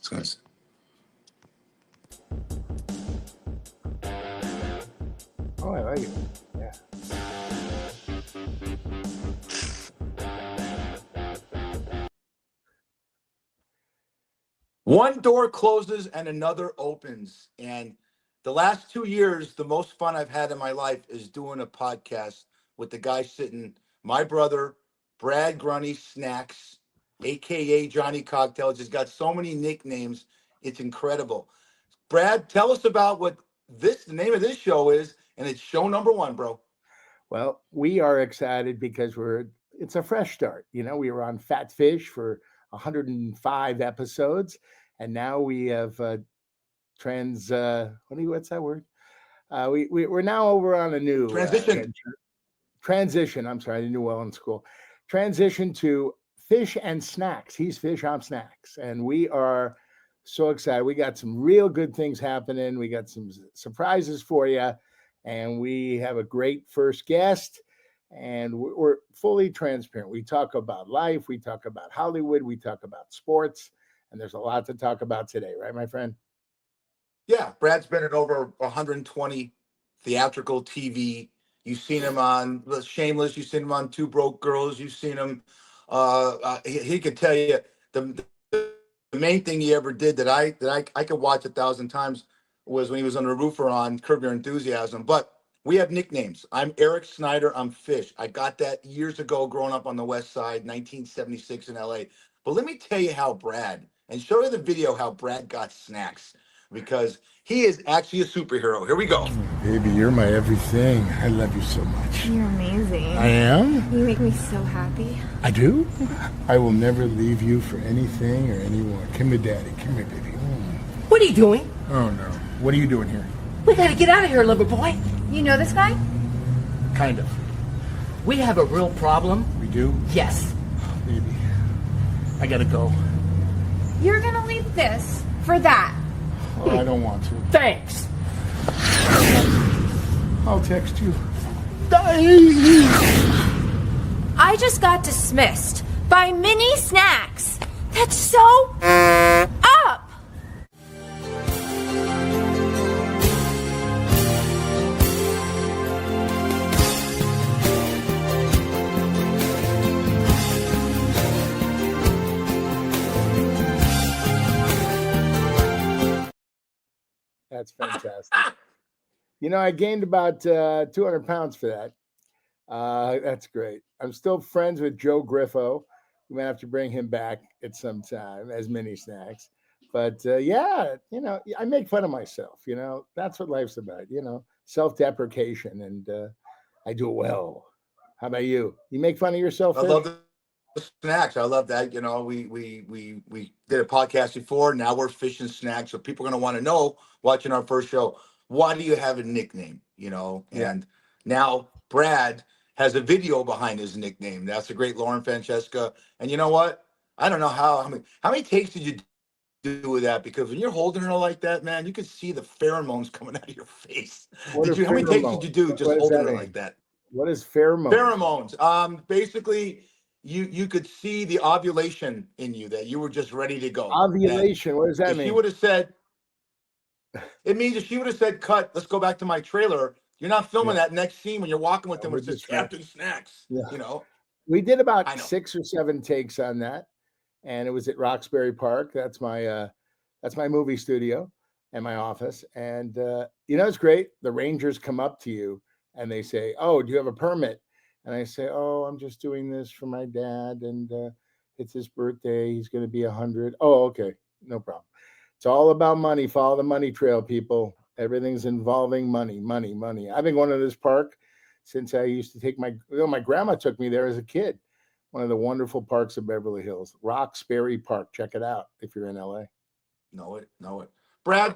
Guys. Oh, I like it. Yeah. One door closes and another opens. And the last 2 years, the most fun I've had in my life is doing a podcast with the guy sitting, my brother, Brad Grunny Snacks, aka Johnny Cocktails. He's got so many nicknames. It's incredible. Brad, tell us about what the name of this show is, and it's show number 1, bro. Well, we are excited because it's a fresh start. You know, we were on Fat Fish for 105 episodes, and now we have what's that word? We're now over on a new transition. I'm sorry, I didn't do well in school. Transition to Fish and Snacks. He's Fish, I'm Snacks, and we are so excited. We got some real good things happening. We got some surprises for you, and we have a great first guest. And we're fully transparent. We talk about life, we talk about Hollywood, we talk about sports, and there's a lot to talk about today, right, my friend? Yeah, Brad's been in over 120 theatrical TV. You've seen him on Shameless. You've seen him on Two Broke Girls. You've seen him. He could tell you the main thing he ever did that I could watch 1,000 times was when he was on the roofer on Curb Your Enthusiasm. But we have nicknames. I'm Eric Snyder. I'm Fish. I got that years ago growing up on the West Side, 1976 in LA. But let me tell you how Brad, and show you the video how Brad got Snacks, because he is actually a superhero. Here we go. Baby, you're my everything. I love you so much. You're amazing. I am? You make me so happy. I do? I will never leave you for anything or anyone. Come here, Daddy. Come here, baby. What are you doing? Oh, no. What are you doing here? We gotta get out of here, lover boy. You know this guy? Kind of. We have a real problem. We do? Yes. Baby, I gotta go. You're gonna leave this for that. Oh, I don't want to. Thanks. I'll text you. I just got dismissed by Mini Snacks. That's so up. That's fantastic. You know, I gained about 200 pounds for that. That's great. I'm still friends with Joe Griffo. We might have to bring him back at some time as Mini Snacks. But yeah, you know, I make fun of myself. You know, that's what life's about. You know, self-deprecation, and I do it well. How about you? You make fun of yourself? I love the Snacks. I love that. You know, we did a podcast before. Now we're Fish and Snacks. So people are going to want to know, watching our first show, why do you have a nickname? You know, and now Brad has a video behind his nickname. That's the great Lauren Francesca. And you know what? I don't know how many takes did you do with that? Because when you're holding her like that, man, you can see the pheromones coming out of your face. How many takes did you do just holding her like that? What is pheromones? Pheromones. Basically, you could see the ovulation in you, that you were just ready to go. Ovulation. What does that mean? She would have said, it means if she would have said, cut, let's go back to my trailer. You're not filming that next scene when you're walking with them with just Captain Snacks. Yeah. You know, we did about 6 or 7 takes on that, and it was at Roxbury Park. That's my movie studio and my office. And you know, it's great. The Rangers come up to you and they say, "Oh, do you have a permit?" And I say, "Oh, I'm just doing this for my dad, and it's his birthday. He's going to be 100. Oh, okay, no problem. It's all about money. Follow the money trail, people. Everything's involving money, money, money. I've been going to this park since I used to take my grandma took me there as a kid. One of the wonderful parks of Beverly Hills, Roxbury Park. Check it out if you're in LA. Know it. Brad,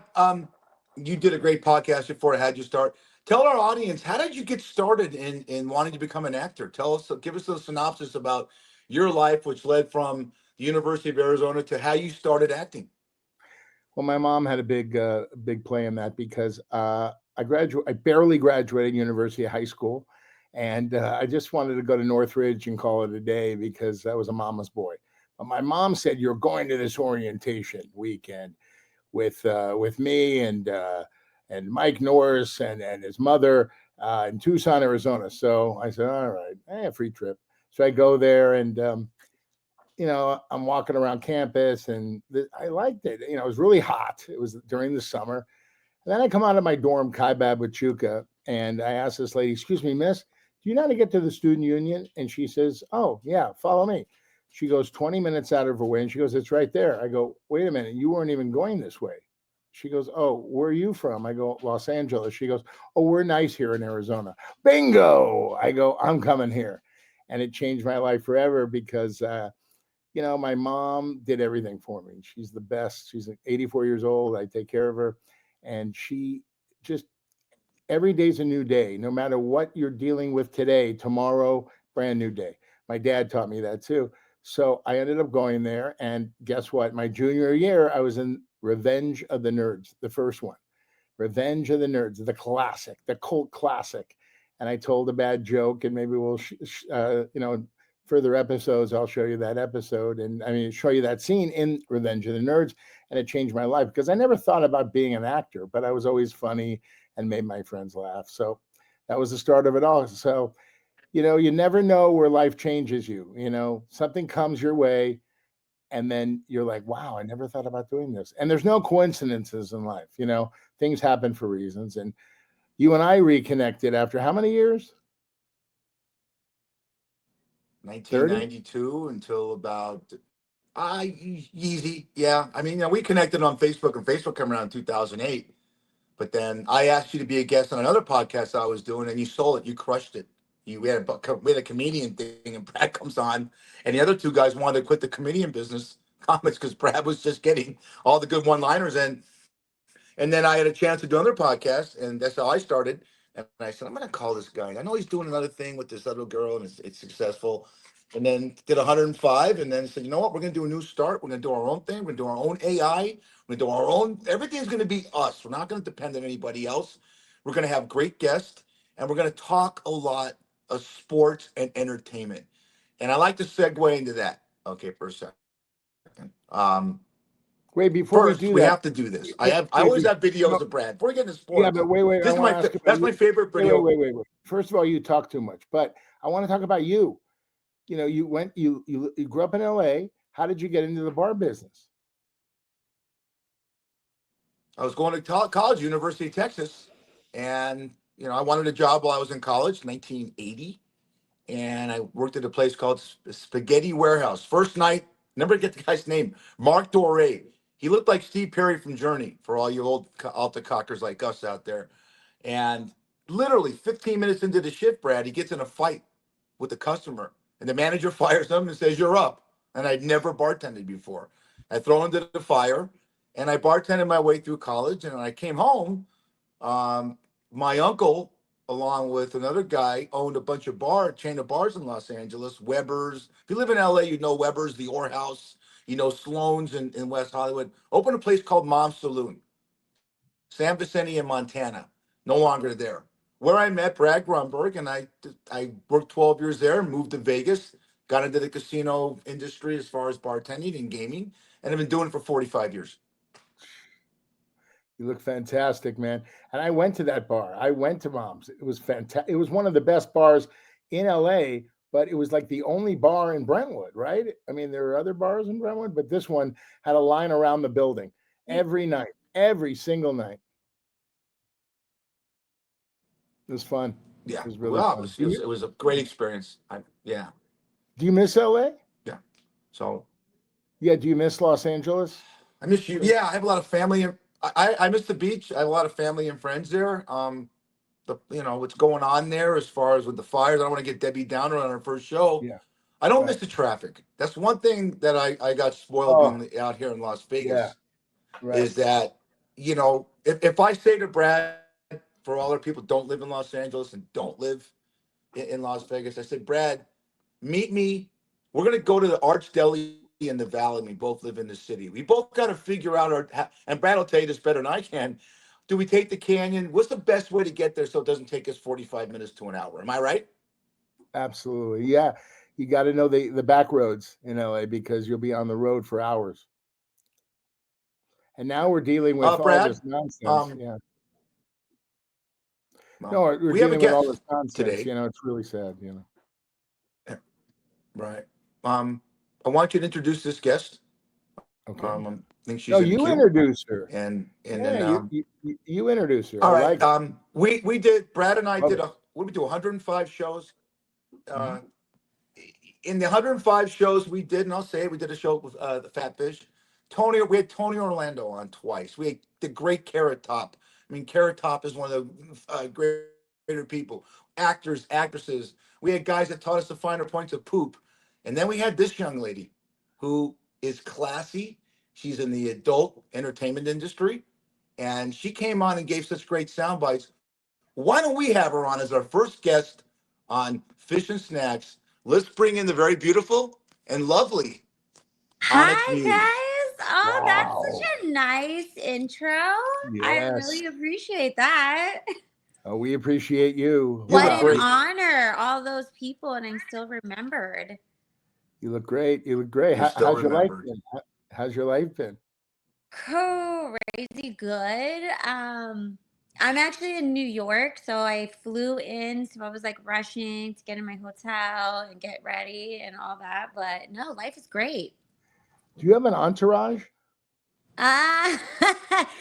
you did a great podcast before I had you start. Tell our audience, how did you get started in wanting to become an actor? Give us a synopsis about your life, which led from the University of Arizona to how you started acting. Well, my mom had a big play in that, because I barely graduated University of High School, and I just wanted to go to Northridge and call it a day because I was a mama's boy. My mom said, "You're going to this orientation weekend with me and Mike Norris and his mother in Tucson, Arizona." So I said, "All right, free trip." So I go there, and I'm walking around campus, and I liked it. It was really hot. It was during the summer. And then I come out of my dorm, Chi Bab with Chuka, and I asked this lady, "Excuse me, miss, do you know how to get to the student union?" And she says, "Oh, yeah, follow me." She goes 20 minutes out of her way, and she goes, "It's right there." I go, "Wait a minute, you weren't even going this way." She goes, "Oh, where are you from?" I go, "Los Angeles." She goes, "Oh, we're nice here in Arizona." Bingo! I go, "I'm coming here." And it changed my life forever because, my mom did everything for me. She's the best. She's 84 years old. I take care of her. And she just, every day's a new day. No matter what you're dealing with today, tomorrow, brand new day. My dad taught me that too. So I ended up going there. And guess what? My junior year, I was in Revenge of the Nerds, the first one. Revenge of the Nerds, the classic, the cult classic. And I told a bad joke, and maybe we'll, further episodes, I'll show you that episode, and show you that scene in Revenge of the Nerds. And it changed my life because I never thought about being an actor, but I was always funny and made my friends laugh. So that was the start of it all. So, you never know where life changes you. Something comes your way, and then you're like, wow, I never thought about doing this. And there's no coincidences in life. Things happen for reasons. And you and I reconnected after how many years? 1992 until about easy. Yeah. We connected on Facebook, and Facebook came around in 2008. But then I asked you to be a guest on another podcast I was doing, and you sold it. You crushed it. We had a comedian thing, and Brad comes on, and the other two guys wanted to quit the comedian business, comics, because Brad was just getting all the good one-liners. And then I had a chance to do another podcast, and that's how I started. And I said, I'm going to call this guy. I know he's doing another thing with this other girl, and it's successful. And then did 105, and then said, you know what? We're going to do a new start. We're going to do our own thing. We're going to do our own AI. We're going to do our own. Everything's going to be us. We're not going to depend on anybody else. We're going to have great guests, and we're going to talk a lot of sports and entertainment. And I like to segue into that. Okay, for a second. Wait, before First, we have to do this. I always have videos of Brad. Before we get into sports, yeah, but wait. That's my favorite video. Wait. First of all, you talk too much, but I want to talk about you. You grew up in LA. How did you get into the bar business? I was going to college, University of Texas, and I wanted a job while I was in college, 1980, and I worked at a place called Spaghetti Warehouse. First night, never get the guy's name, Mark Doré. He looked like Steve Perry from Journey, for all you old alta cockers like us out there. And literally 15 minutes into the shift, Brad, he gets in a fight with the customer, and the manager fires him and says, "You're up." And I'd never bartended before. I throw him to the fire, and I bartended my way through college. And when I came home, my uncle, along with another guy, owned a bunch of chain of bars in Los Angeles, Weber's. If you live in LA, you know Weber's, the Orr House, Sloan's in West Hollywood. Opened a place called Mom's Saloon, San Vicente in Montana, no longer there. Where I met Brad Grunberg, and I worked 12 years there, moved to Vegas, got into the casino industry as far as bartending and gaming, and I've been doing it for 45 years. You look fantastic, man. And I went to that bar. I went to Mom's. It was fantastic. It was one of the best bars in LA, but it was like the only bar in Brentwood, right? There were other bars in Brentwood, but this one had a line around the building every night, every single night. It was fun. Yeah, it was really fun. It was a great experience. Yeah. Do you miss LA? Yeah. So. Yeah. Do you miss Los Angeles? I miss you. Yeah, I have a lot of family. I miss the beach. I have a lot of family and friends there. What's going on there as far as with the fires. I don't want to get Debbie Downer on her first show. Yeah. I don't miss the traffic. That's one thing that I got spoiled being out here in Las Vegas. Yeah. Right. Is that, if I say to Brad, for all our people don't live in Los Angeles and don't live in Las Vegas, I said, Brad, meet me. We're going to go to the Arch Deli in the Valley. We both live in the city. We both got to figure out and Brad will tell you this better than I can. Do we take the canyon? What's the best way to get there so it doesn't take us 45 minutes to an hour? Am I right? Absolutely. Yeah. you got to know the back roads in LA because you'll be on the road for hours. And now we're dealing with all Brad, this nonsense. Yeah. well, No, we're we have a dealing with all guest this nonsense. today. You know, it's really sad. You know. Right. I want you to introduce this guest. Okay. I think she's No, in you queue. introduce her. And Yeah, then you introduce her. all I right. like it. We did, Brad and I Love did it. what did we do, 105 shows. Mhm. In the 105 shows we did, and I'll say it, we did a show with the Fat Fish. We had Tony Orlando on twice. We had the great Carrot Top. I mean, Carrot Top is one of the greater people, actors, actresses. We had guys that taught us the finer points of poop. And then we had this young lady who is classy. She's in the adult entertainment industry. And she came on and gave such great sound bites. Why don't we have her on as our first guest on Fish and Snacks? Let's bring in the very beautiful and lovely Onyx Hi Muse. guys. Oh, that's Wow. such a nice intro. I Yes. really appreciate that. Oh, we appreciate you. You What look an great. honor, all those people, and I'm still remembered. You look great. You look great. You're still How's your life remembered. been? How's your life been? Crazy good. I'm actually in New York, so I flew in, so I was like rushing to get in my hotel and get ready and all that. But no, life is great. Do you have an entourage?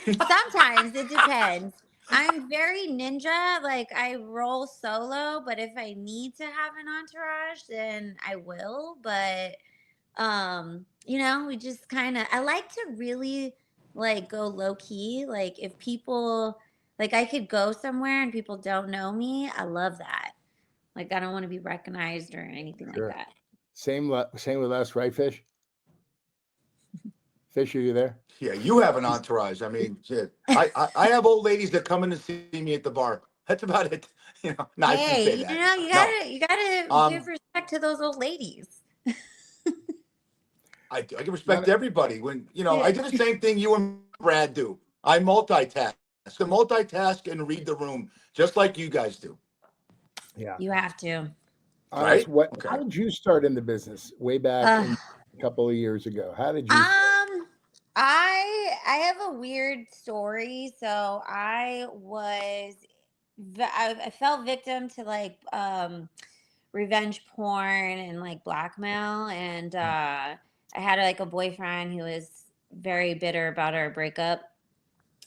Sometimes it depends. I'm very ninja. Like I roll solo, but if I need to have an entourage, then I will. But we just kind of I like to really like go low key. Like if people like I could go somewhere and people don't know me, I love that. Like I don't want to be recognized or anything Sure. like that. Same with us, right, Fish? Fish, are you there? Yeah, you have an entourage. I mean, shit. I have old ladies that come in and see me at the bar. That's about it. No, I shouldn't say Hey, that. you gotta give respect to those old ladies. I can respect everybody. When Yeah. I do the same thing you and Brad do. I multitask. I multitask and read the room just like you guys do. Yeah. You have to. Onyx, Right? how did you start in the business way back a couple of years ago? How did you? I have a weird story. So I fell victim to like revenge porn and like blackmail, and I had like a boyfriend who was very bitter about our breakup,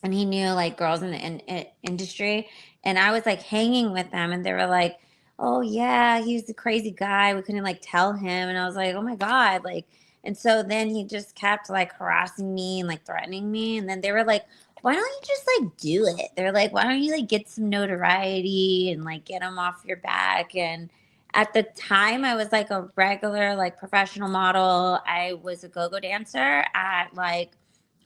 and he knew like girls in the industry, and I was like hanging with them, and they were like, oh yeah, he's a crazy guy, we couldn't like tell him, and I was like, oh my god, like, and so then he just kept like harassing me and like threatening me, and then they were like, why don't you just like do it? They're like, why don't you like get some notoriety and like get him off your back? And at the time I was like a regular like professional model. I was a go-go dancer at like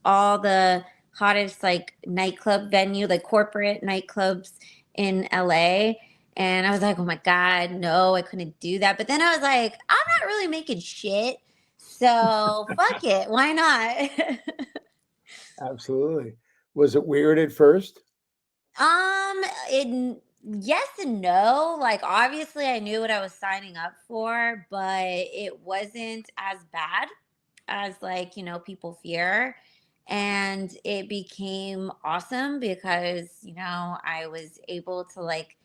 all the hottest like nightclub venue, like corporate nightclubs in LA. And I was like, oh my God, no, I couldn't do that. But then I was like, I'm not really making shit. So fuck it. Why not? Absolutely. Was it weird at first? Yes and no. Like obviously I knew what I was signing up for, but it wasn't as bad as like, people fear. And it became awesome because, I was able to like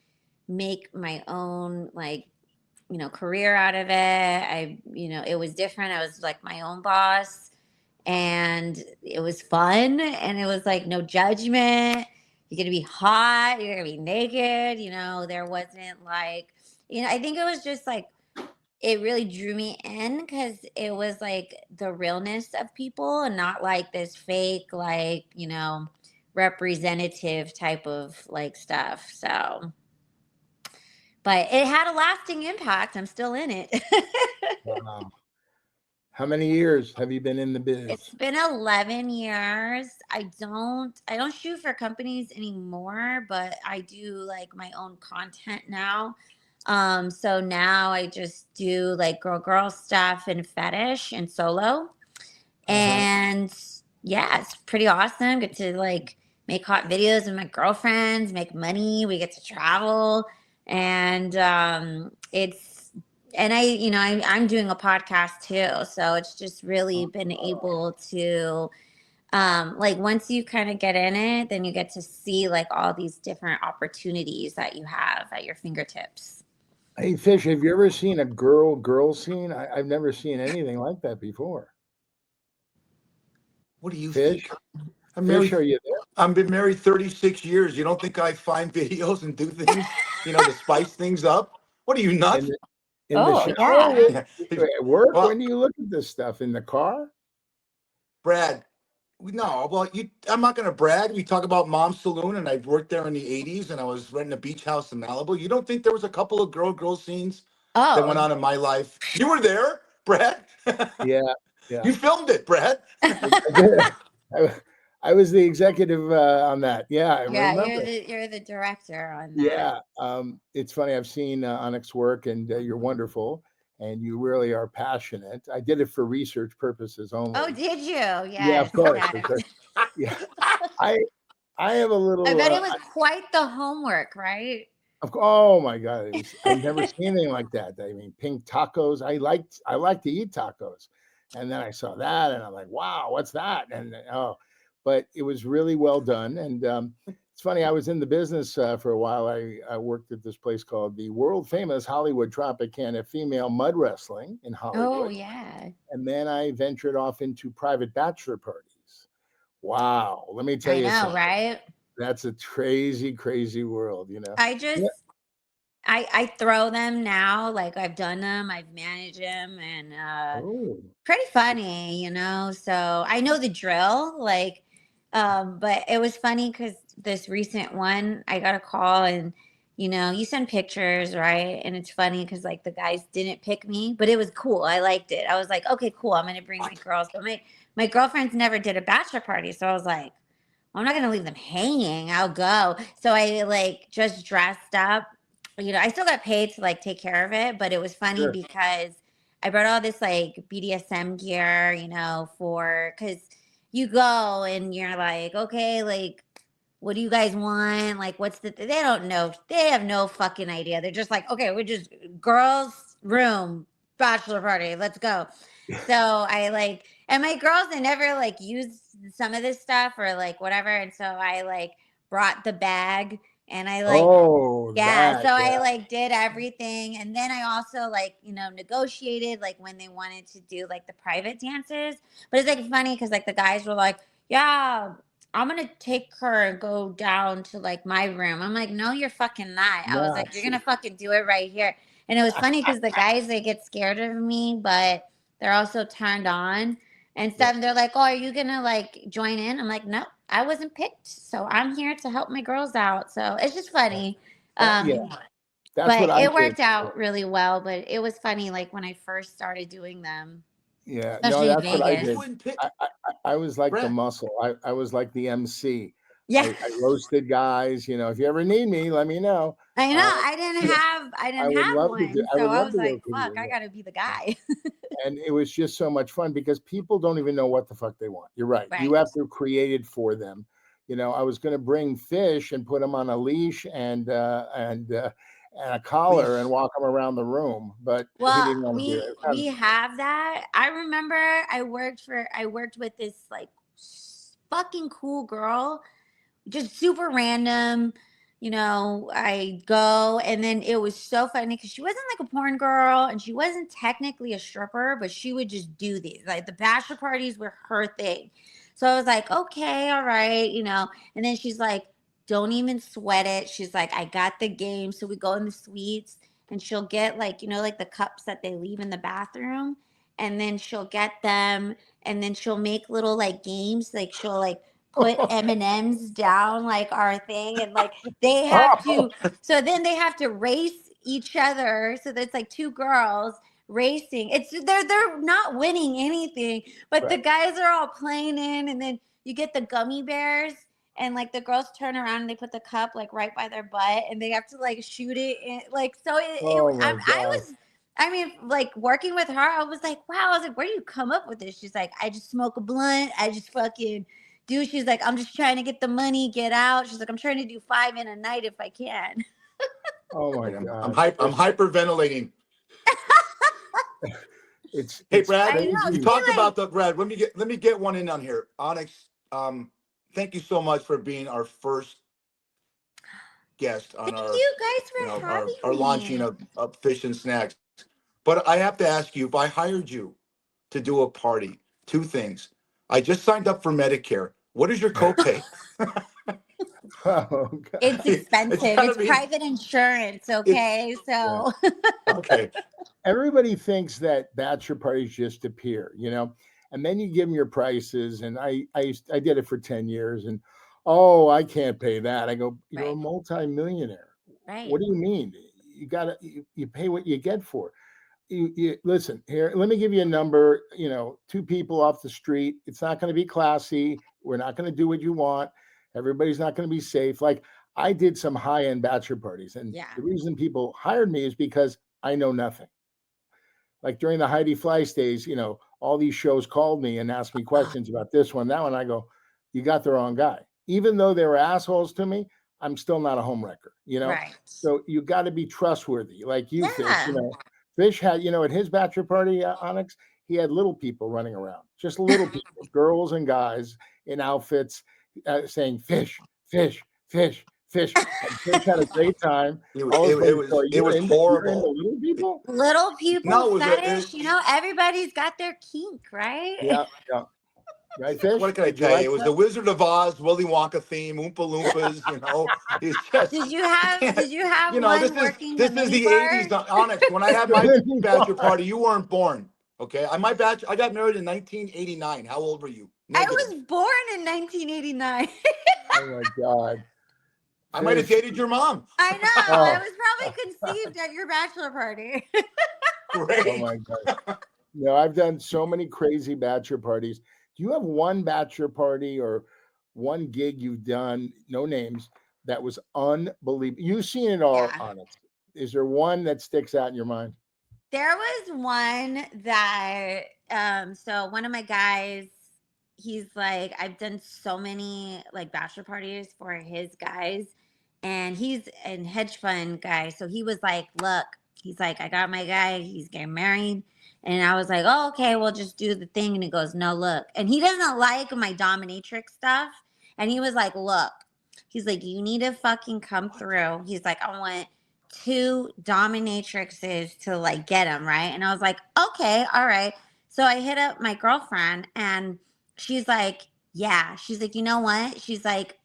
make my own like, career out of it. It was different. I was like my own boss, and it was fun, and it was like no judgment. You're going to be hot, you're going to be naked, there wasn't like, I think it was just like it really drew me in because it was like the realness of people and not like this fake, like, representative type of like stuff. So, but it had a lasting impact. I'm still in it. Wow. How many years have you been in the biz? It's been 11 years. I don't shoot for companies anymore, but I do like my own content now. So now I just do like girl stuff and fetish and solo. And yeah, it's pretty awesome. Get to like make hot videos with my girlfriends, make money. We get to travel, and and I'm doing a podcast too. So it's just really been able to, like once you kind of get in it, then you get to see like all these different opportunities that you have at your fingertips. Hey, Fish, have you ever seen a girl scene? I've never seen anything like that before. What do you Fish, think? I'm Fish, married. are you there? I've been married 36 years. You don't think I find videos and do things, to spice things up? What are you, In nuts? the, in the Oh shower yeah. at work? Well, When do you look at this stuff? In the car? Brad, no, well, I'm not going to brag. We talk about Mom's Saloon, and I worked there in the 80s, and I was renting a beach house in Malibu. You don't think there was a couple of girl scenes that went Oh. on in my life? You were there, Brad. Yeah, yeah. You filmed it, Brad. I did. I was the executive on that. Yeah, I Yeah, remember. you're the director on that. Yeah, it's funny. I've seen Onyx work, and you're wonderful, and you really are passionate. I did it for research purposes only. Oh, did you? Yeah, Yes. of course, Yes. of course. Yeah, I I have a I little. bet it was quite the homework, right? Oh my God, I've never seen anything like that. I mean, pink tacos. I like to eat tacos, and then I saw that, and I'm like, wow, what's that? And but it was really well done. And it's funny. I was in the business for a while. I worked at this place called the world famous Hollywood Tropicana Female Mud Wrestling in Hollywood. Oh yeah. And then I ventured off into private bachelor parties. Wow, let me tell I you know, something. right? That's a crazy, crazy world, I just Yeah. I throw them now, like I've done them, I've managed them, and Oh, pretty funny, so I know the drill, like but it was funny because this recent one I got a call, and you send pictures, right? And it's funny because like the guys didn't pick me, but it was cool. I liked it. I was like, okay, cool, I'm gonna bring my girls, but my girlfriends never did a bachelor party, so I was like, I'm not gonna leave them hanging. I'll go. So I like just dressed up. I still got paid to like take care of it, but it was funny sure. because I brought all this like BDSM gear, because you go and you're like, okay, like, what do you guys want? Like, they don't know. They have no fucking idea. They're just like, okay, we're just girls' room, bachelor party. Let's go. So I like, and my girls, they never like used some of this stuff or like whatever. And so I like brought the bag and I like, Oh, yeah. that, So I yeah. like did everything. And then I also like, negotiated like when they wanted to do like the private dances. But it's like funny because like the guys were like, yeah, I'm going to take her and go down to like my room. I'm like, no, you're fucking not. I was like, you're Nuts. going to fucking do it right here. And it was funny because the guys, they get scared of me, but they're also turned on and stuff. And they're like, oh, are you going to like join in? I'm like, no, I wasn't picked. So I'm here to help my girls out. So it's just funny. Yeah, that's But what I it did. worked out really well. But it was funny, like when I first started doing them, Yeah, no, especially that's what I Vegas. did. Wouldn't pick I was like the Brad. muscle. I was like the MC. Yeah, I roasted guys. If you ever need me, let me know. I know. I I didn't would have love to one, do. I so would I love was to like, work with "Fuck, I you. got to be the guy." And it was just so much fun because people don't even know what the fuck they want. You're right. You Right. have to create it for them. I was going to bring Fish and put him on a leash and a collar and walk him around the room, but he Well, didn't want to do it. we have that. I remember I worked with this like fucking cool girl, just super random. I go, and then it was so funny because she wasn't like a porn girl and she wasn't technically a stripper, but she would just do these. Like the bachelor parties were her thing. So I was like, okay, all right, and then she's like, don't even sweat it. She's like, I got the game. So we go in the suites and she'll get like, like the cups that they leave in the bathroom. And then she'll get them and then she'll make little like games. Like she'll like put M&Ms down like our thing, and like they have to, so then they have to race each other, so that's like two girls racing. They're not winning anything, but the Right. guys are all playing in, and then you get the gummy bears, and like the girls turn around and they put the cup like right by their butt and they have to like shoot it in, like so Oh my I God. was, I mean, like working with her, I was like, wow. I was like, where do you come up with this? She's like, I just smoke a blunt. I just fucking do. She's like, I'm just trying to get the money, get out. She's like, I'm trying to do 5 in a night if I can. Oh my I'm God. I'm hyperventilating. It's Hey, it's Brad, I know. crazy. you See, talked like, about the Brad. Let me get one in on here. Onyx, thank you so much for being our first guest on thank our, you guys you for know, having our launching me. of Fish and Snacks. But I have to ask you, if I hired you to do a party, two things. I just signed up for Medicare. What is your copay? Oh It's God. It's expensive. gotta It's be. private insurance, It's okay? Yeah. So okay. Everybody thinks that bachelor parties just appear, and then you give them your prices. And I did it for 10 years, and oh, I can't pay that. I go, you're a right, multimillionaire. right. What do you mean? You pay what you get for. You listen here. Let me give you a number. Two people off the street. It's not going to be classy. We're not going to do what you want. Everybody's not going to be safe. Like I did some high end bachelor parties, and Yeah. the reason people hired me is because I know nothing. Like during the Heidi Fleiss days, all these shows called me and asked me questions about this one, that one. I go, you got the wrong guy. Even though they were assholes to me, I'm still not a homewrecker. Right. So you got to be trustworthy, like you, Fish. Yeah. Fish had, at his bachelor party, Onyx, he had little people running around, just little people, girls and guys in outfits, saying fish, fish, fish, fish. And Fish had a great time. All his buddies go, It was you're into horrible. little people? Little people No, fetish, everybody's got their kink, right? Yeah, yeah. Right, Fish? what can I Did you tell you? like It was that? the Wizard of Oz, Willy Wonka theme, Oompa Loompas. It's just Did you I have can't. did you have one working the This is mini the bar? '80s. Onyx. When I had my bachelor party, you weren't born. Okay, I got married in 1989. How old were you? I Negative. was born in 1989. Oh my God. I might have Fish. dated your mom. I know. I Oh, was probably conceived at your bachelor party. oh Great. my God. I've done so many crazy bachelor parties. Do you have one bachelor party or one gig you've done, no names, that was unbelievable? You've seen it all, Yeah. Onyx. Is there one that sticks out in your mind? There was one that so one of my guys, he's like, I've done so many like bachelor parties for his guys, and he's a hedge fund guy. So he was like, look, he's like, I got my guy, he's getting married. And I was like, oh, okay, we'll just do the thing. And he goes, no, look. And he doesn't like my dominatrix stuff. And he was like, look, he's like, you need to fucking come through. He's like, I want two dominatrixes to like get him, right? And I was like, okay, all right. So I hit up my girlfriend and she's like, yeah. She's like, you know what? She's like,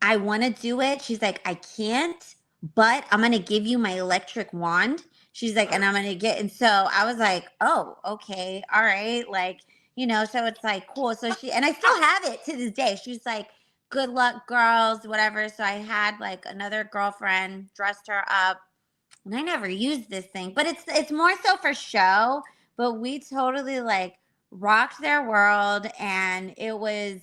I want to do it. She's like, I can't, but I'm going to give you my electric wand. She's like, and I'm going to get, and so I was like, oh, okay. All right. Like, so it's like, cool. So and I still have it to this day. She's like, good luck, girls, whatever. So I had like another girlfriend, dressed her up, and I never used this thing, but it's more so for show. But we totally like rocked their world, and it was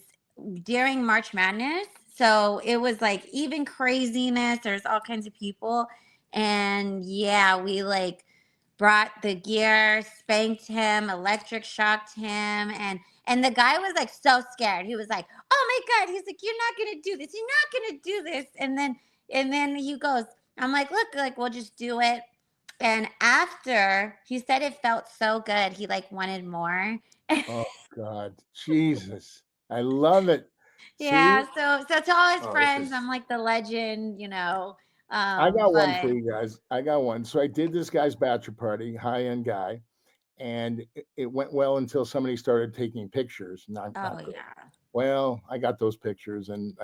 during March Madness. So it was like even craziness. There's all kinds of people. And yeah, we like brought the gear, spanked him, electric shocked him, and the guy was like so scared. He was like, "Oh my God." He's like, "You're not gonna do this. You're not gonna do this." And then he goes, I'm like, "Look, like we'll just do it." And after he said it felt so good, he like wanted more. Oh God. Jesus. I love it. See? Yeah, so to all his Oh, this friends, is I'm like the legend. I got one for But you guys. I got one. So I did this guy's bachelor party, high-end guy, and it went well until somebody started taking pictures. oh Not good. yeah. Well, I got those pictures, and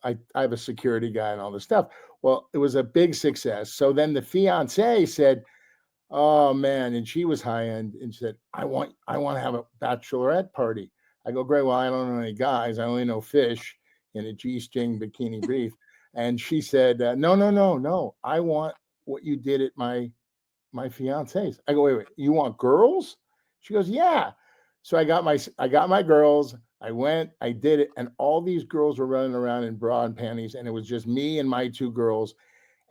I have a security guy and all this stuff. Well, it was a big success. So then the fiance said, "Oh man," and she was high end, and she said, I want to have a bachelorette party." I go, "Great. Well, I don't know any guys. I only know Fish in a G-string bikini brief." And she said, "No, no, no, no. I want what you did at my fiance's." I go, "Wait. You want girls?" She goes, "Yeah." So I got my girls. I went, I did it, and all these girls were running around in bra and panties, and it was just me and my two girls.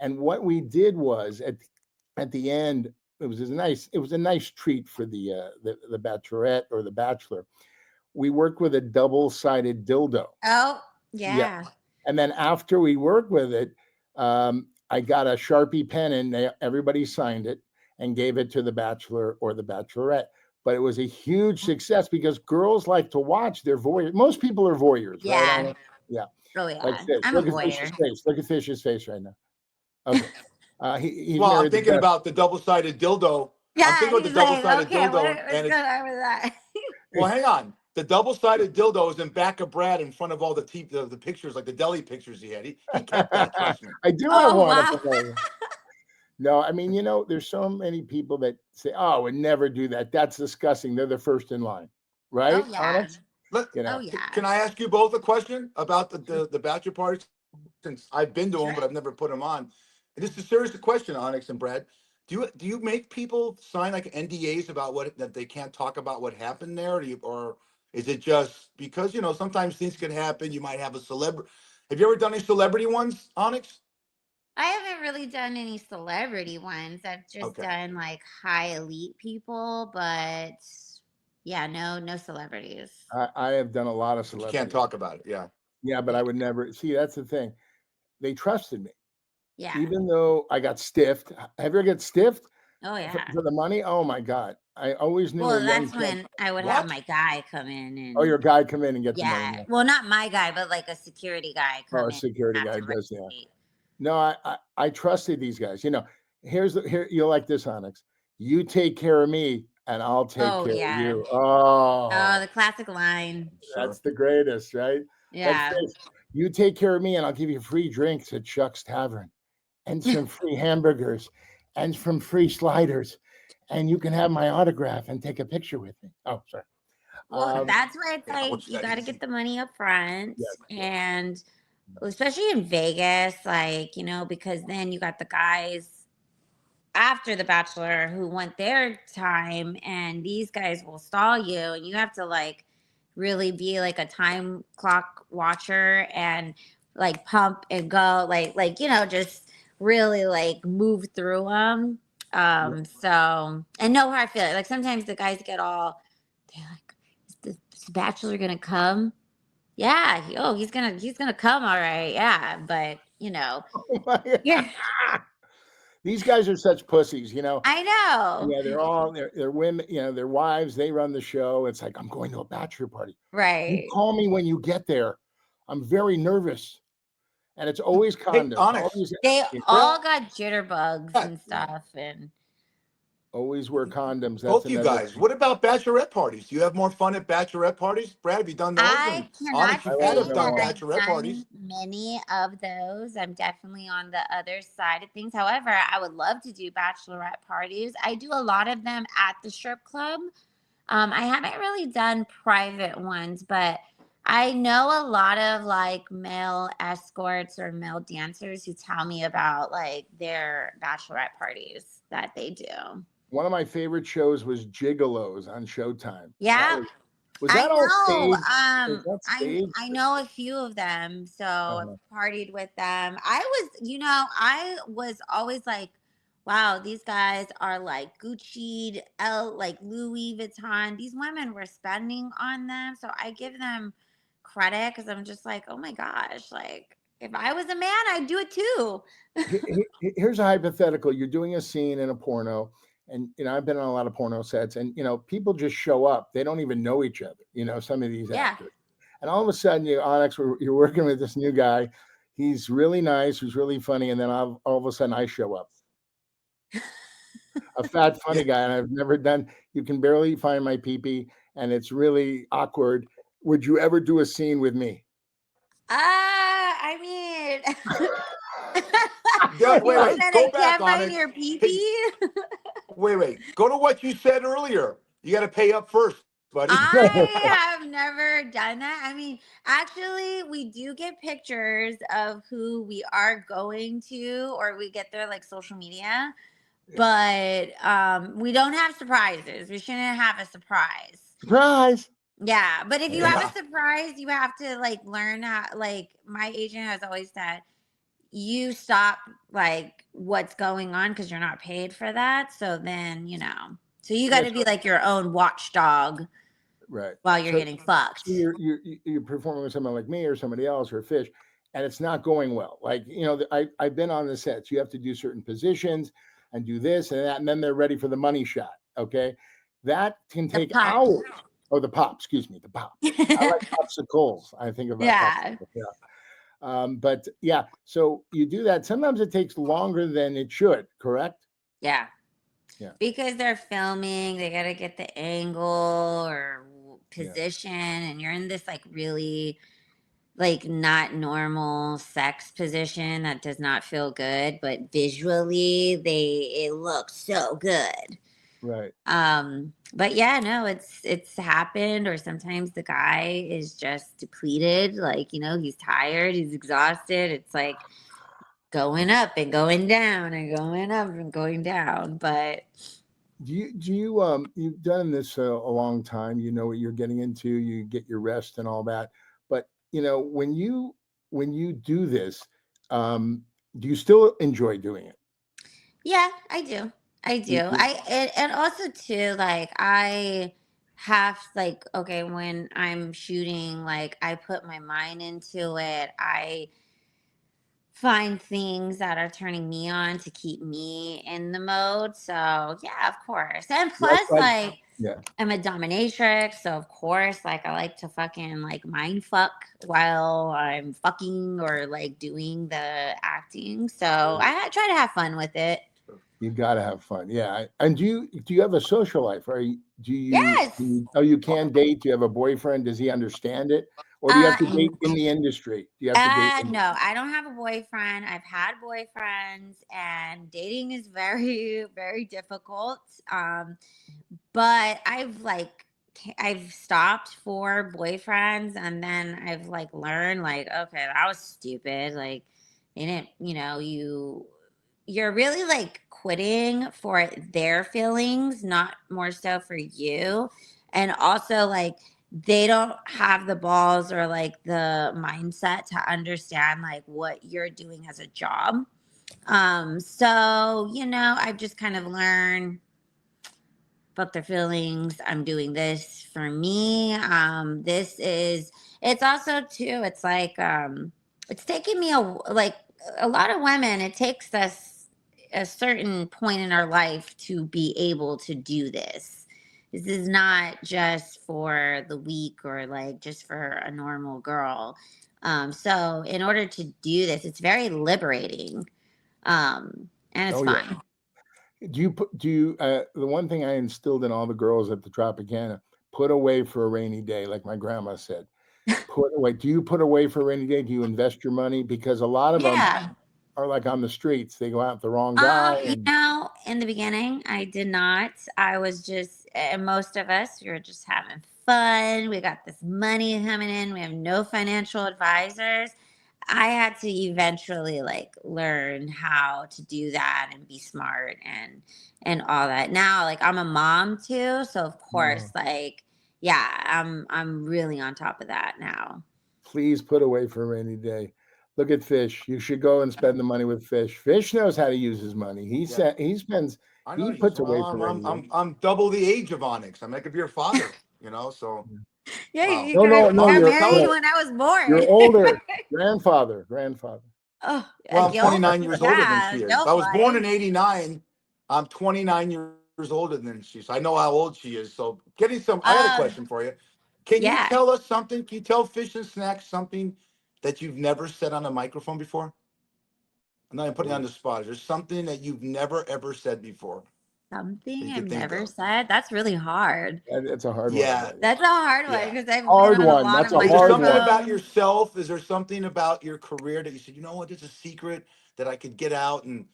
And what we did was at the end, it was a nice treat for the bachelorette or the bachelor. We worked with a double-sided dildo. Oh Yeah. yeah. And then after we worked with it, I got a Sharpie pen and everybody signed it. and gave it to the Bachelor or the Bachelorette. But it was a huge success because girls like to watch. They're voyeurs. Most people are voyeurs, right? Yeah. Yeah. Oh Like yeah. Fish. I'm a Look at Fish's voyeur. face. Look at Fish's face right now. Okay. He's Well, I'm married the thinking best. about the double-sided dildo. I'm Yeah, thinking about the he's like, double-sided okay, dildo, what's and going it's on with that? well, hang on. The double-sided dildo is in back of Brad in front of all the pictures, like the deli pictures he had. He kept that, trust me. I do have Oh one. wow. No, I mean, there's so many people that say, "Oh, I would never do that. That's disgusting." They're the first in line, right? Oh yeah. Onyx, Let, Oh yeah. can I ask you both a question about the bachelor parties? Since I've been to them, Sure. but I've never put them on. And this is a serious question, Onyx and Brad. Do you make people sign like NDAs about that they can't talk about what happened there, or is it just because sometimes things can happen? You might have a celebrity. Have you ever done any celebrity ones, Onyx? I haven't really done any celebrity ones. I've just Okay. done like high elite people, but yeah, no celebrities. I have done a lot of But you celebrities. can't talk about it. Yeah. Yeah, but I would never see. That's the thing. They trusted me, Yeah. even though I got stiffed. Have you ever get stiffed Oh yeah. for the money? Oh my God! I always knew. Well, a young that's kid- when I would have What? my guy come in and Oh, your guy come in and get the yeah. money. Well, not my guy, but like a security guy Oh, come a in. security and have guy to does that. regulate. No, I trusted these guys. Here you'll like this, Onyx. You take care of me, and I'll take Oh care of yeah. you. Oh, Oh, the classic line. that's the greatest, right? Like Yeah. this. You take care of me, and I'll give you free drinks at Chuck's Tavern, and some free hamburgers, and some free sliders, and you can have my autograph and take a picture with me. Oh, sorry. Well, that's why it's Yeah, like what's you that got to easy? get the money up front, Yeah. and especially in Vegas, like because then you got the guys after the Bachelor who want their time, and these guys will stall you, and you have to like really be like a time clock watcher and like pump and go, like just really like move through them. So and know how I feel. Like sometimes the guys get all they're like, is the Bachelor gonna come? Yeah. He's gonna come. All right. Yeah. But yeah, These guys are such pussies, I know. Yeah, they're women, their wives, they run the show. It's like, I'm going to a bachelor party. You Right. call me when you get there. I'm very nervous. And it's always Hey, condoms. Onyx. They Yeah. all got jitterbugs Yeah. and stuff, and Always wear condoms. That's Both you another guys. thing. What about bachelorette parties? Do you have more fun at bachelorette parties? Brad, have you done those? I And cannot Onyx, I you like had say have them done that all. I've bachelorette parties. done many of those. I'm definitely on the other side of things. However, I would love to do bachelorette parties. I do a lot of them at the strip club. I haven't really done private ones, but I know a lot of like male escorts or male dancers who tell me about like their bachelorette parties that they do. One of my favorite shows was Gigolos on Showtime. Yeah. Was I that all know. staged? Was that staged? I know a few of them, so I've Uh-huh. partied with them. I was always like, wow, these guys are like Gucci, like Louis Vuitton. These women were spending on them, so I give them credit because I'm just like, oh my gosh, like if I was a man, I'd do it too. Here's a hypothetical. You're doing a scene in a porno, and I've been on a lot of porno sets, and people just show up. They don't even know each other. Some of these Yeah. actors, and all of a sudden, Onyx, you're working with this new guy. He's really nice. He's really funny, and then all of a sudden, I show up, a fat, funny guy, and I've never done. You can barely find my pee-pee, and it's really awkward. Would you ever do a scene with me? I mean, Yeah, wait, you wait, said go I back can't on find it. your Hey, pee. wait. Go to what you said earlier. You got to pay up first, buddy. I have never done that. I mean, actually, we do get pictures of who we are going to, or we get their like social media, but we don't have surprises. We shouldn't have a surprise. Surprise! Yeah, but if you Yeah. have a surprise, you have to like learn how. Like my agent has always said, you stop like what's going on because you're not paid for that. So then so you got to Yes, be like your own watchdog right. while you're getting fucked. So you're performing with someone like me or somebody else or Fish, and it's not going well. Like I've been on the sets. You have to do certain positions, and do this and that, and then they're ready for the money shot. Okay, that can The take pop. hours. Oh, the pop, excuse me, the pop. I like popsicles. I think about Yeah. popsicles. Yeah. But yeah, so you do that. Sometimes it takes longer than it should, correct? Yeah. Yeah. Because they're filming, they got to get the angle or Yeah. position, and you're in this like really like not normal sex position that does not feel good, but visually it looks so good. Right. But yeah, no, it's happened, or sometimes the guy is just depleted, like, he's tired, he's exhausted. It's like going up and going down and going up and going down. But you've done this a long time, you know what you're getting into, you get your rest and all that. But when you do this, do you still enjoy doing it? yeah, I do. I do. And also too, like I have like, okay, when I'm shooting, like I put my mind into it. I find things that are turning me on to keep me in the mode. So yeah, of course. And plus, like yeah. I'm a dominatrix, so of course, like I like to fucking like mind fuck while I'm fucking or like doing the acting. So I try to have fun with it. You got to have fun. Yeah. And do you have a social life? Yes. You can date? Do you have a boyfriend? Does he understand it? Or do you have to date in the industry? Do you have to date? No, I don't have a boyfriend. I've had boyfriends, and dating is very, very difficult. But I've stopped for boyfriends, and then I've like learned like, okay, that was stupid. Like, they didn't, you're really like quitting for their feelings, not more so for you. And also like they don't have the balls or like the mindset to understand like what you're doing as a job. So, I've just kind of learned fuck their feelings. I'm doing this for me. It's also too, it's like, it's taking me like a lot of women, it takes us a certain point in our life to be able to do this. This is not just for the weak or like just for a normal girl. So in order to do this, it's very liberating. And it's fun. Yeah. The one thing I instilled in all the girls at the Tropicana, put away for a rainy day, like my grandma said. Put away. Do you put away for a rainy day? Do you invest your money? Because a lot of them are like on the streets. They go out with the wrong guy. In the beginning, I did not. I was just, and most of us, we were just having fun. We got this money coming in. We have no financial advisors. I had to eventually like learn how to do that and be smart and all that. Now, like I'm a mom too, so of course, like I'm really on top of that now. Please put away for a rainy day. Look at Fish. You should go and spend the money with Fish. Fish knows how to use his money. He puts away for rainy day. I'm double the age of Onyx. I could be your father. So. Yeah, Wow. you got married when I was born. You're older. Grandfather. Oh, well, I'm 29 years older than she is. I was born in 89. I'm 29 years older than she is. I know how old she is. So I had a question for you. Can you tell us something? Can you tell Fish and Snacks something that you've never said on a microphone before? I'm not even putting you on the spot. Is there something that you've never, ever said before? Something I've never said? That's really hard. That's a hard one. Yeah. That's a hard one because I've hard been on one. a lot That's of a Is hard there something one. about yourself? Is there something about your career that you said, you know what, there's a secret that I could get out? And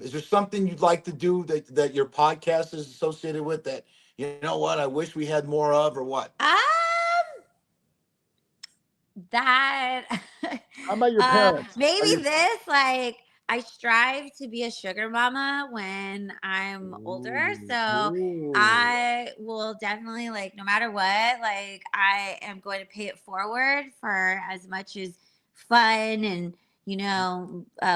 is there something you'd like to do that your podcast is associated with that, you know what, I wish we had more of, or what? That How about your parents? maybe this, like I strive to be a sugar mama when I'm older. So I will definitely, like, no matter what, like I am going to pay it forward for as much as fun and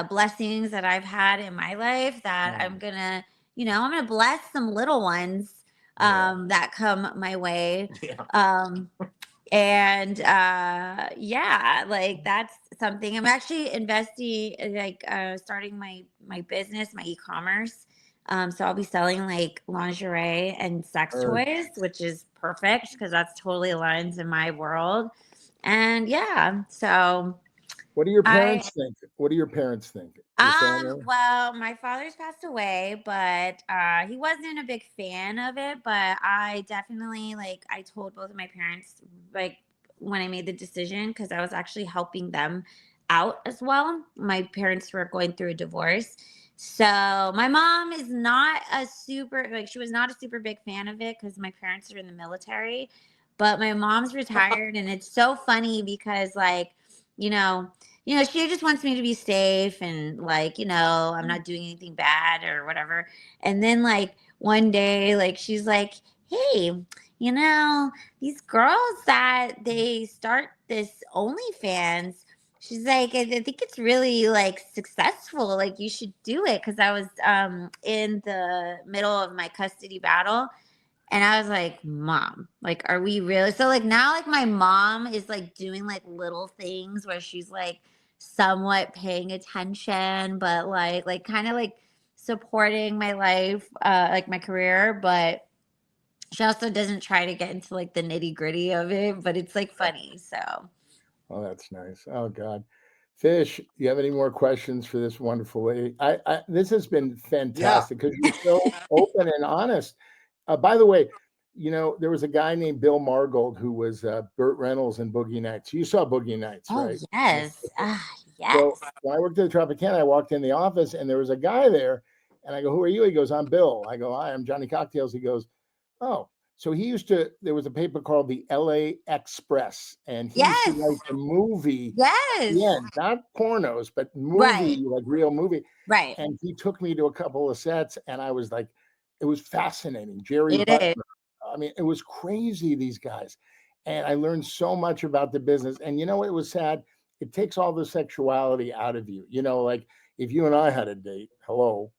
blessings that I've had in my life, that I'm gonna bless some little ones that come my way. And like that's something I'm actually investing, like starting my business, my e-commerce So I'll be selling like lingerie and sex toys, which is perfect because that's totally aligns in my world. And yeah, so What do your I parents think? What do your parents think? Your family? well, my father's passed away, but he wasn't a big fan of it. But I definitely like I told both of my parents like when I made the decision because I was actually helping them out as well. My parents were going through a divorce. So my mom is not a super like she was not a super big fan of it because my parents are in the military. But my mom's retired and it's so funny because like, you know, she just wants me to be safe and like, I'm not doing anything bad or whatever. And then like one day, like she's like, hey, these girls that they start this OnlyFans, she's like, I think it's really like successful. Like you should do it. Cause I was in the middle of my custody battle. And I was like, Mom, like, are we really? So, like, now, like, my mom is like doing like little things where she's like somewhat paying attention, but like, kind of like supporting my life, like my career. But she also doesn't try to get into like the nitty gritty of it, but it's like funny. So, Oh, that's nice. Oh God. Fish, you have any more questions for this wonderful lady? This has been Yeah. fantastic because you're so open and honest. By the way, there was a guy named Bill Margold who was Burt Reynolds in Boogie Nights. You saw Boogie Nights, oh, right? yes. So Yes. when I worked at the Tropicana, I walked in the office and there was a guy there, and I go, "Who are you?" He goes, "I'm Bill." I go, "Hi, I'm Johnny Cocktails." He goes, "Oh." So he used to, there was a paper called the LA Express, and he used to write Yes. the movie, Yes. yeah, not pornos, but Right. movie, like real movie. Right. And he took me to a couple of sets, and I was like, it was fascinating. Jerry It is. Butler. I mean, it was crazy, these guys. And I learned so much about the business. And you know what was sad? It takes all the sexuality out of you. Like if you and I had a date, hello,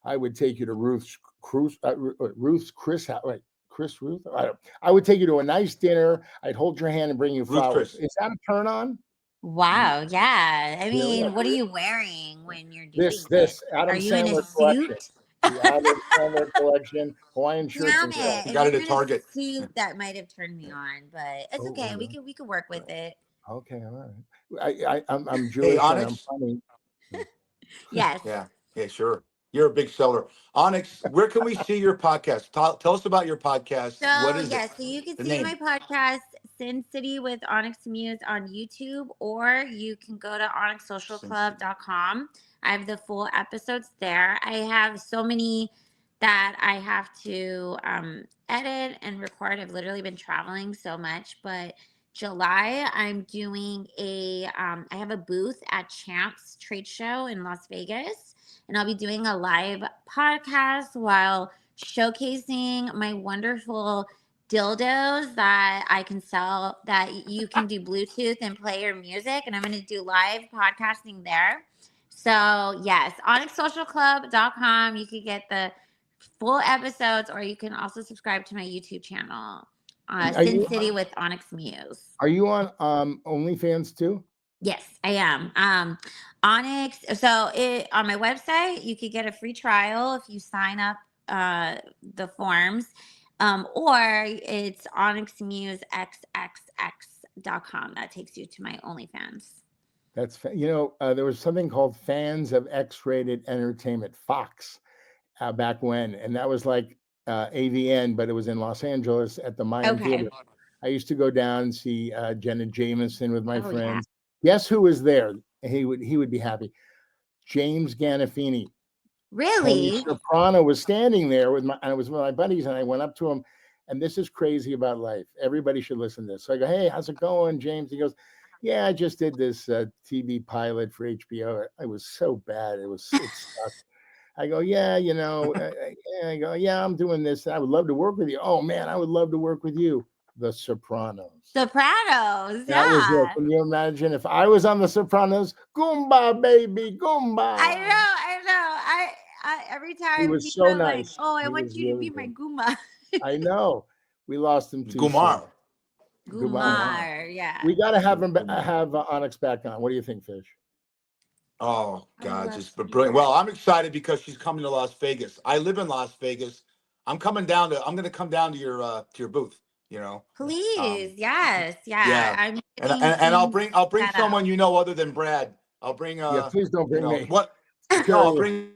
I would take you to Ruth's Chris house. Wait, Chris Ruth? I would take you to a nice dinner. I'd hold your hand and bring you Ruth flowers. Chris. Is that a turn on? Wow, yeah. I Yeah. mean, what are you wearing when you're This doing it? this Are Adam you in a Sandler collection. suit? The Adam Sandler collection, Hawaiian shirts Damn and stuff. it. You If got you're it at in a Target. suit, that might have turned me on, but it's Oh, okay. We yeah. could work with it. Okay, all right. I'm Hey, Jewish and I'm Onyx. funny. Yes. Yeah. Yeah, sure. You're a big seller. Onyx, where can we see your podcast? Tell us about your podcast. What So is it? yes, so you can The see my name. podcast Sin City with Onyx Muse on YouTube, or you can go to onyxsocialclub.com. I have the full episodes there. I have so many that I have to edit and record. I've literally been traveling so much, but July I'm doing I have a booth at Champs Trade Show in Las Vegas, and I'll be doing a live podcast while showcasing my wonderful dildos that I can sell that you can do Bluetooth and play your music. And I'm going to do live podcasting there. So, yes, onyxsocialclub.com. You can get the full episodes, or you can also subscribe to my YouTube channel, Are Sin you City with Onyx Muse. are you on OnlyFans too? Yes, I am. Onyx. So on my website, you could get a free trial if you sign up the forms, or it's onyxmusexxx.com. That takes you to my OnlyFans. That's there was something called Fans of X-Rated Entertainment, Fox, back when, and that was like AVN, but it was in Los Angeles at the Mayan Okay. Theater. I used to go down and see Jenna Jameson with my Oh yeah. friends. Guess who was there? He would be happy. James Gandolfini. Tony Really? Soprano was standing there I was with my buddies, and I went up to him, and this is crazy about life. Everybody should listen to this. So I go, "Hey, how's it going, James?" He goes, "Yeah, I just did this TV pilot for HBO. It was so bad. It sucked." I go, "Yeah, I go, "Yeah, I'm doing this. I would love to work with you." "Oh man, I would love to work with you." The Sopranos. Sopranos. That was it. Yeah. Can you imagine if I was on The Sopranos? Goomba, baby, Goomba. I know. I every He time was people so are like, nice. "Oh, I He want was you to really be my good. Guma." I know. We lost him too soon. Gumar. Gumar. Gumar, yeah. We got to have Onyx back on. What do you think, Fish? Oh I God, love just seeing brilliant. that. Well, I'm excited because she's coming to Las Vegas. I live in Las Vegas. I'm gonna come down to your booth, you know. Please, Um, yes, yeah. yeah. I'm And getting things I'll bring set up. someone you know other than Brad. I'll bring Yeah, please don't you bring know me. what no, Curious.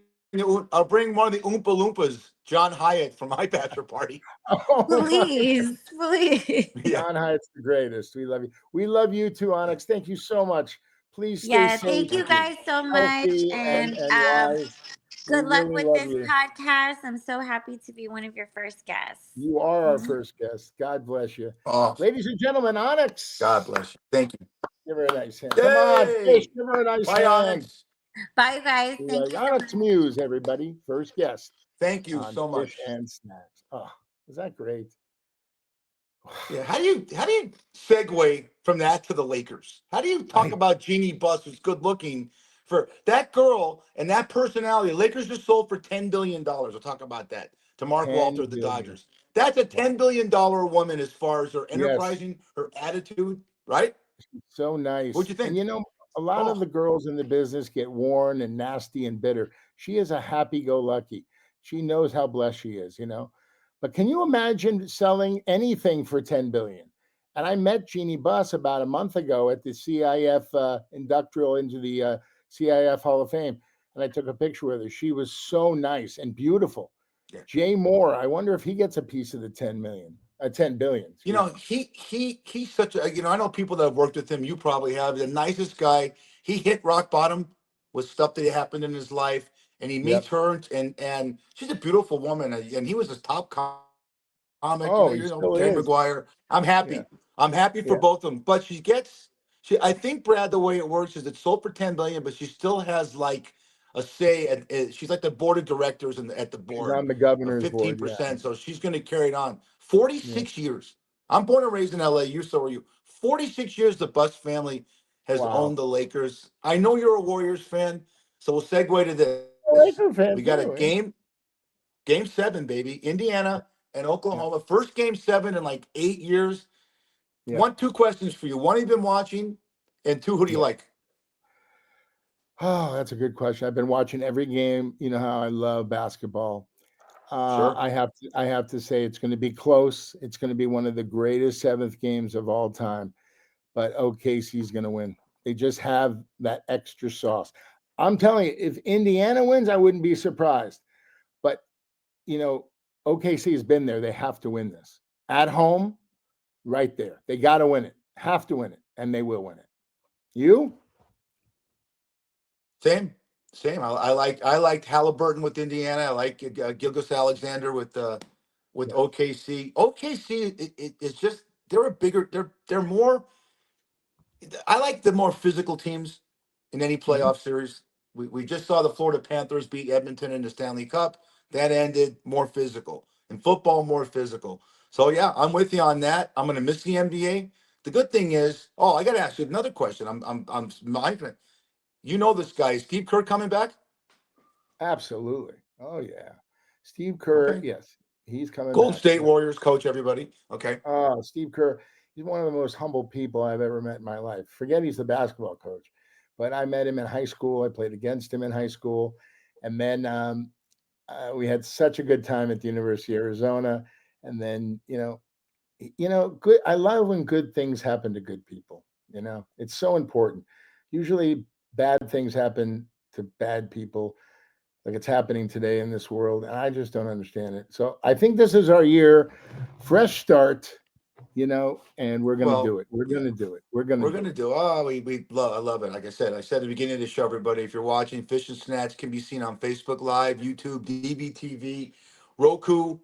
I'll bring one of the Oompa Loompas, John Hyatt from my bachelor party. Oh my, Please, please. Yeah. John Hyatt's the greatest. We love you. We love you too, Onyx. Thank you so much. Please stay Yeah, safe, thank you Thank you. guys so much. healthy, And and wise. We good luck really with love this you. podcast. I'm so happy to be one of your first guests. You are our Mhm. first guest. God bless you. Oh, Ladies and gentlemen, God Onyx. bless you. Thank you. Give her a nice hand. Come on, Fish. Yay! Give her a nice Bye, hand. Onyx. Bye, guys. Thank you so Onyx much. Muse, everybody. First guest Thank you on so Fish much. and Snacks. Oh, is that great? Yeah, how do you segue from that to the Lakers? How do you talk I about Jeannie Buss, who's good looking, for that girl and that personality? Lakers just sold for $10 billion. We'll talk about that to Mark Walter, 10 the billion. Dodgers. That's a Wow. $10 billion woman as far as her Yes. enterprising, her attitude, right? So What'd nice. you And think? a lot of Oh, the girls in the business get worn and nasty and bitter. She is a happy-go-lucky. She knows how blessed she is. But can you imagine selling anything for 10 billion? And I met Jeannie Buss about a month ago at the CIF industrial into the CIF Hall of Fame. And I took a picture with her. She was so nice and beautiful. yeah. Jay Moore, I wonder if he gets a piece of the 10 billion, You excuse know, me. he's such a, I know people that have worked with him. You probably have. The nicest guy. He hit rock bottom with stuff that happened in his life, and he meets Yep. her, and she's a beautiful woman, and he was a top comic. Oh, he still Jerry is. Maguire. I'm Yeah. happy. I'm happy for Yeah. both of them. But I think Brad, the way it works is it's sold for 10 billion, but she still has like a say. She's like the board of directors at the She's board on the of governor's board. Yeah. 15%. So she's going to carry it on. Yeah. 46 years. I'm born and raised in LA. So are you. 46 years the Buss family has Wow. owned the Lakers. I know you're a Warriors fan, so we'll segue to A this. Laker fan We got a too. Yeah. game 7, baby. Indiana and Yeah. Oklahoma. First game 7 in like 8 years. Yeah. Two questions for you. One, have you been watching? And two, who do you Yeah. like? Oh, that's a good question. I've been watching every game. You know how I love basketball. Sure. I have to say it's going to be close. It's going to be one of the greatest seventh games of all time. But OKC's going to win. They just have that extra sauce. I'm telling you, if Indiana wins, I wouldn't be surprised. But you know, OKC has been there. They have to win this at home. Right there. They got to win it. Have to win it, and they will win it. You? Same. Same. I liked Halliburton with Indiana. I like Gilgis Alexander with Yeah. OKC. OKC it's just they're a bigger they're more. I like the more physical teams in any Mhm. playoff series. We just saw the Florida Panthers beat Edmonton in the Stanley Cup. That ended more physical. In football, more physical. So yeah, I'm with you on that. I'm gonna miss the NBA. The good thing is, oh, I gotta ask you another question. I'm mindful. You know this guy, is Steve Kerr coming back? Absolutely. Oh yeah. Steve Kerr, Okay. yes, he's coming Golden back. State Yeah. Warriors coach, everybody. Okay. Oh, Steve Kerr, he's one of the most humble people I've ever met in my life. Forget he's the basketball coach, but I met him in high school. I played against him in high school, and then we had such a good time at the University of Arizona. And then good. I love when good things happen to good people. It's so important. Usually, bad things happen to bad people, like it's happening today in this world, and I just don't understand it. So I think this is our year, fresh start. And we're gonna Well, do it. We're yeah, gonna do it. We're gonna we're do gonna it. do. Oh, we love. I love it. Like I said at the beginning of the show, everybody. If you're watching, Fish and Snacks can be seen on Facebook Live, YouTube, DBTV, Roku.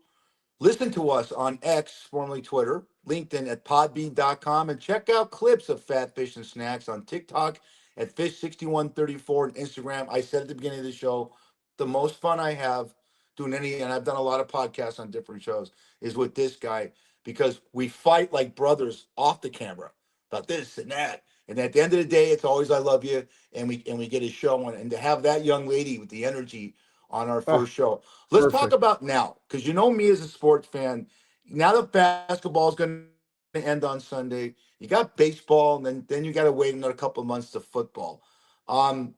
Listen to us on X, formerly Twitter, LinkedIn at podbean.com, and check out clips of Fat Fish and Snacks on TikTok at Fish6134 and Instagram. I said at the beginning of the show, the most fun I have doing and I've done a lot of podcasts on different shows, is with this guy because we fight like brothers off the camera about this and that. And at the end of the day, it's always I love you, and we get a show on, and to have that young lady with the energy on our Oh, first show. Let's talk perfect. about now, because you know me as a sports fan. Now that basketball is going to end on Sunday, you got baseball, and then you got to wait another couple of months to football. Um,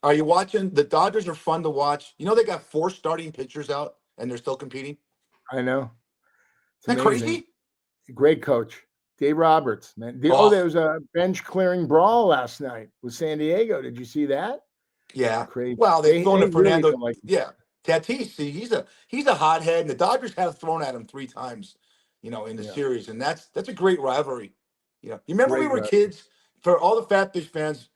Are you watching? The Dodgers are fun to watch. You know they got 4 starting pitchers out and they're still competing. I know. It's Isn't that amazing. crazy? Great coach. Dave Roberts, man. There was a bench clearing brawl last night with San Diego. Did you see that? Yeah. Crazy. Well, they've thrown to really Fernando. don't like him. Yeah. Tatis, see, he's a hothead, and the Dodgers have thrown at him 3 times, in the series, and that's a great rivalry. You remember we Great were rivalry. kids. For all the Fat Fish fans,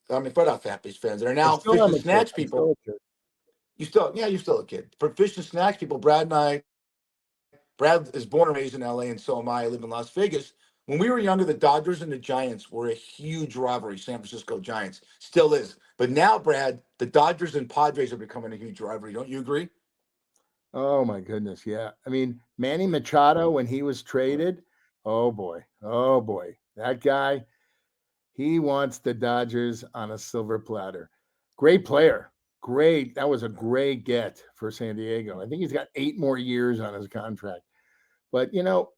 I mean, for not Fat Fish fans, that are now Still Fish am and a kid. Snacks I'm people. still a kid. You're still a kid. For Fish and Snacks people, Brad is born and raised in LA, and so am I. I live in Las Vegas. When we were younger, the Dodgers and the Giants were a huge rivalry. San Francisco Giants still is. But now, Brad, the Dodgers and Padres are becoming a huge rivalry. Don't you agree? Oh my goodness, yeah. I mean, Manny Machado when he was traded, oh boy, that guy, he wants the Dodgers on a silver platter. Great player, great. That was a great get for San Diego. I think he's got 8 more years on his contract. But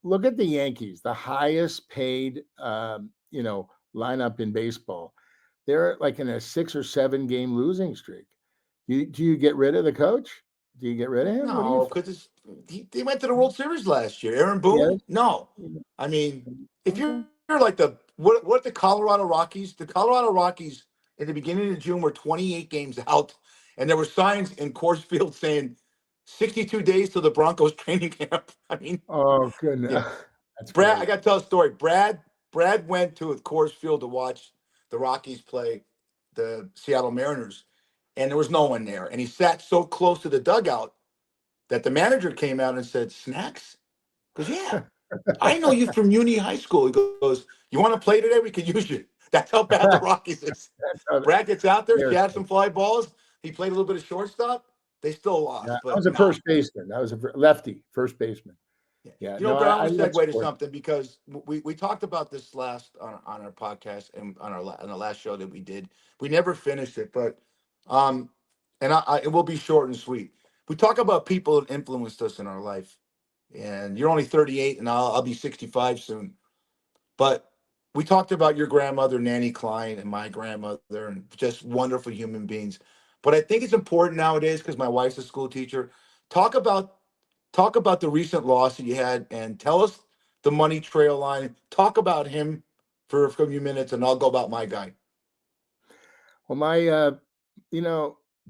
look at the Yankees, the highest paid, lineup in baseball. They're like in a 6 or 7 game losing streak. Do you get rid of the coach? Do you get rid of him? No, because they went to the World Series last year. Aaron Boone? No. I mean, if you're like what the Colorado Rockies? The Colorado Rockies in the beginning of June were 28 games out, and there were signs in Coors Field saying 62 days to the Broncos training camp. I mean, oh goodness, yeah. that's Brad, great. I got to tell a story. Brad went to Coors Field to watch the Rockies play the Seattle Mariners, and there was no one there. And he sat so close to the dugout that the manager came out and said, "Snacks?" He goes, "Yeah, I know you from Uni High School." He goes, "You want to play today? We could use you." That's how bad the Rockies is. Brad gets out there, he had some fly balls. He played a little bit of shortstop. They still lost. Yeah, but I was a first baseman. I was a lefty first baseman. Yeah, Brad, I want to love segue to sports. something because we talked about this last on our podcast and on the last show that we did. We never finished it, but and it will be short and sweet. We talk about people that influenced us in our life, and you're only 38, and I'll be 65 soon. But we talked about your grandmother, Nanny Klein, and my grandmother, and just wonderful human beings. But I think it's important nowadays because my wife's a school teacher. Talk about the recent loss that you had, and tell us the money trail line. Talk about him for a few minutes, and I'll go about my guy. Well, my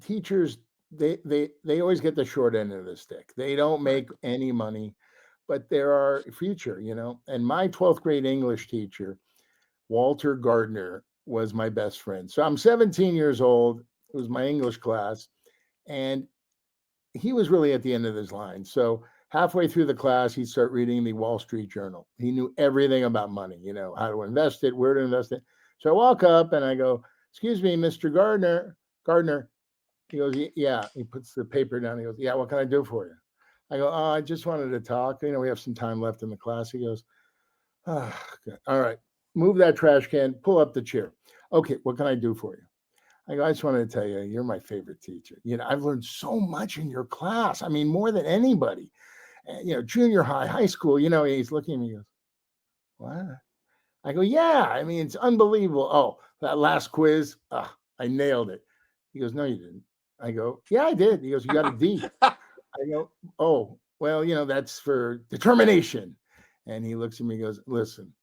teachers, they always get the short end of the stick. They don't make any money, but they're our future. And my 12th grade English teacher, Walter Gardner, was my best friend. So I'm 17 years old. It was my English class, and he was really at the end of his line. So halfway through the class, he'd start reading the Wall Street Journal. He knew everything about money, how to invest it, where to invest it. So I walk up and I go, "Excuse me, Mr. Gardner." He goes, "Yeah." He puts the paper down. He goes, "Yeah, what can I do for you?" I go, "Oh, I just wanted to talk. We have some time left in the class." He goes, "Ah, good. All right, move that trash can, pull up the chair. Okay, what can I do for you?" I go, "I just wanted to tell you, you're my favorite teacher. I've learned so much in your class. I mean, more than anybody. Junior high, high school, he's looking at me, he goes, "What?" I go, "Yeah, I mean, it's unbelievable. Oh, that last quiz, I nailed it." He goes, "No, you didn't." I go, "Yeah, I did." He goes, "You got a D." I go, "Oh, well, that's for determination." And he looks at me and goes, "Listen,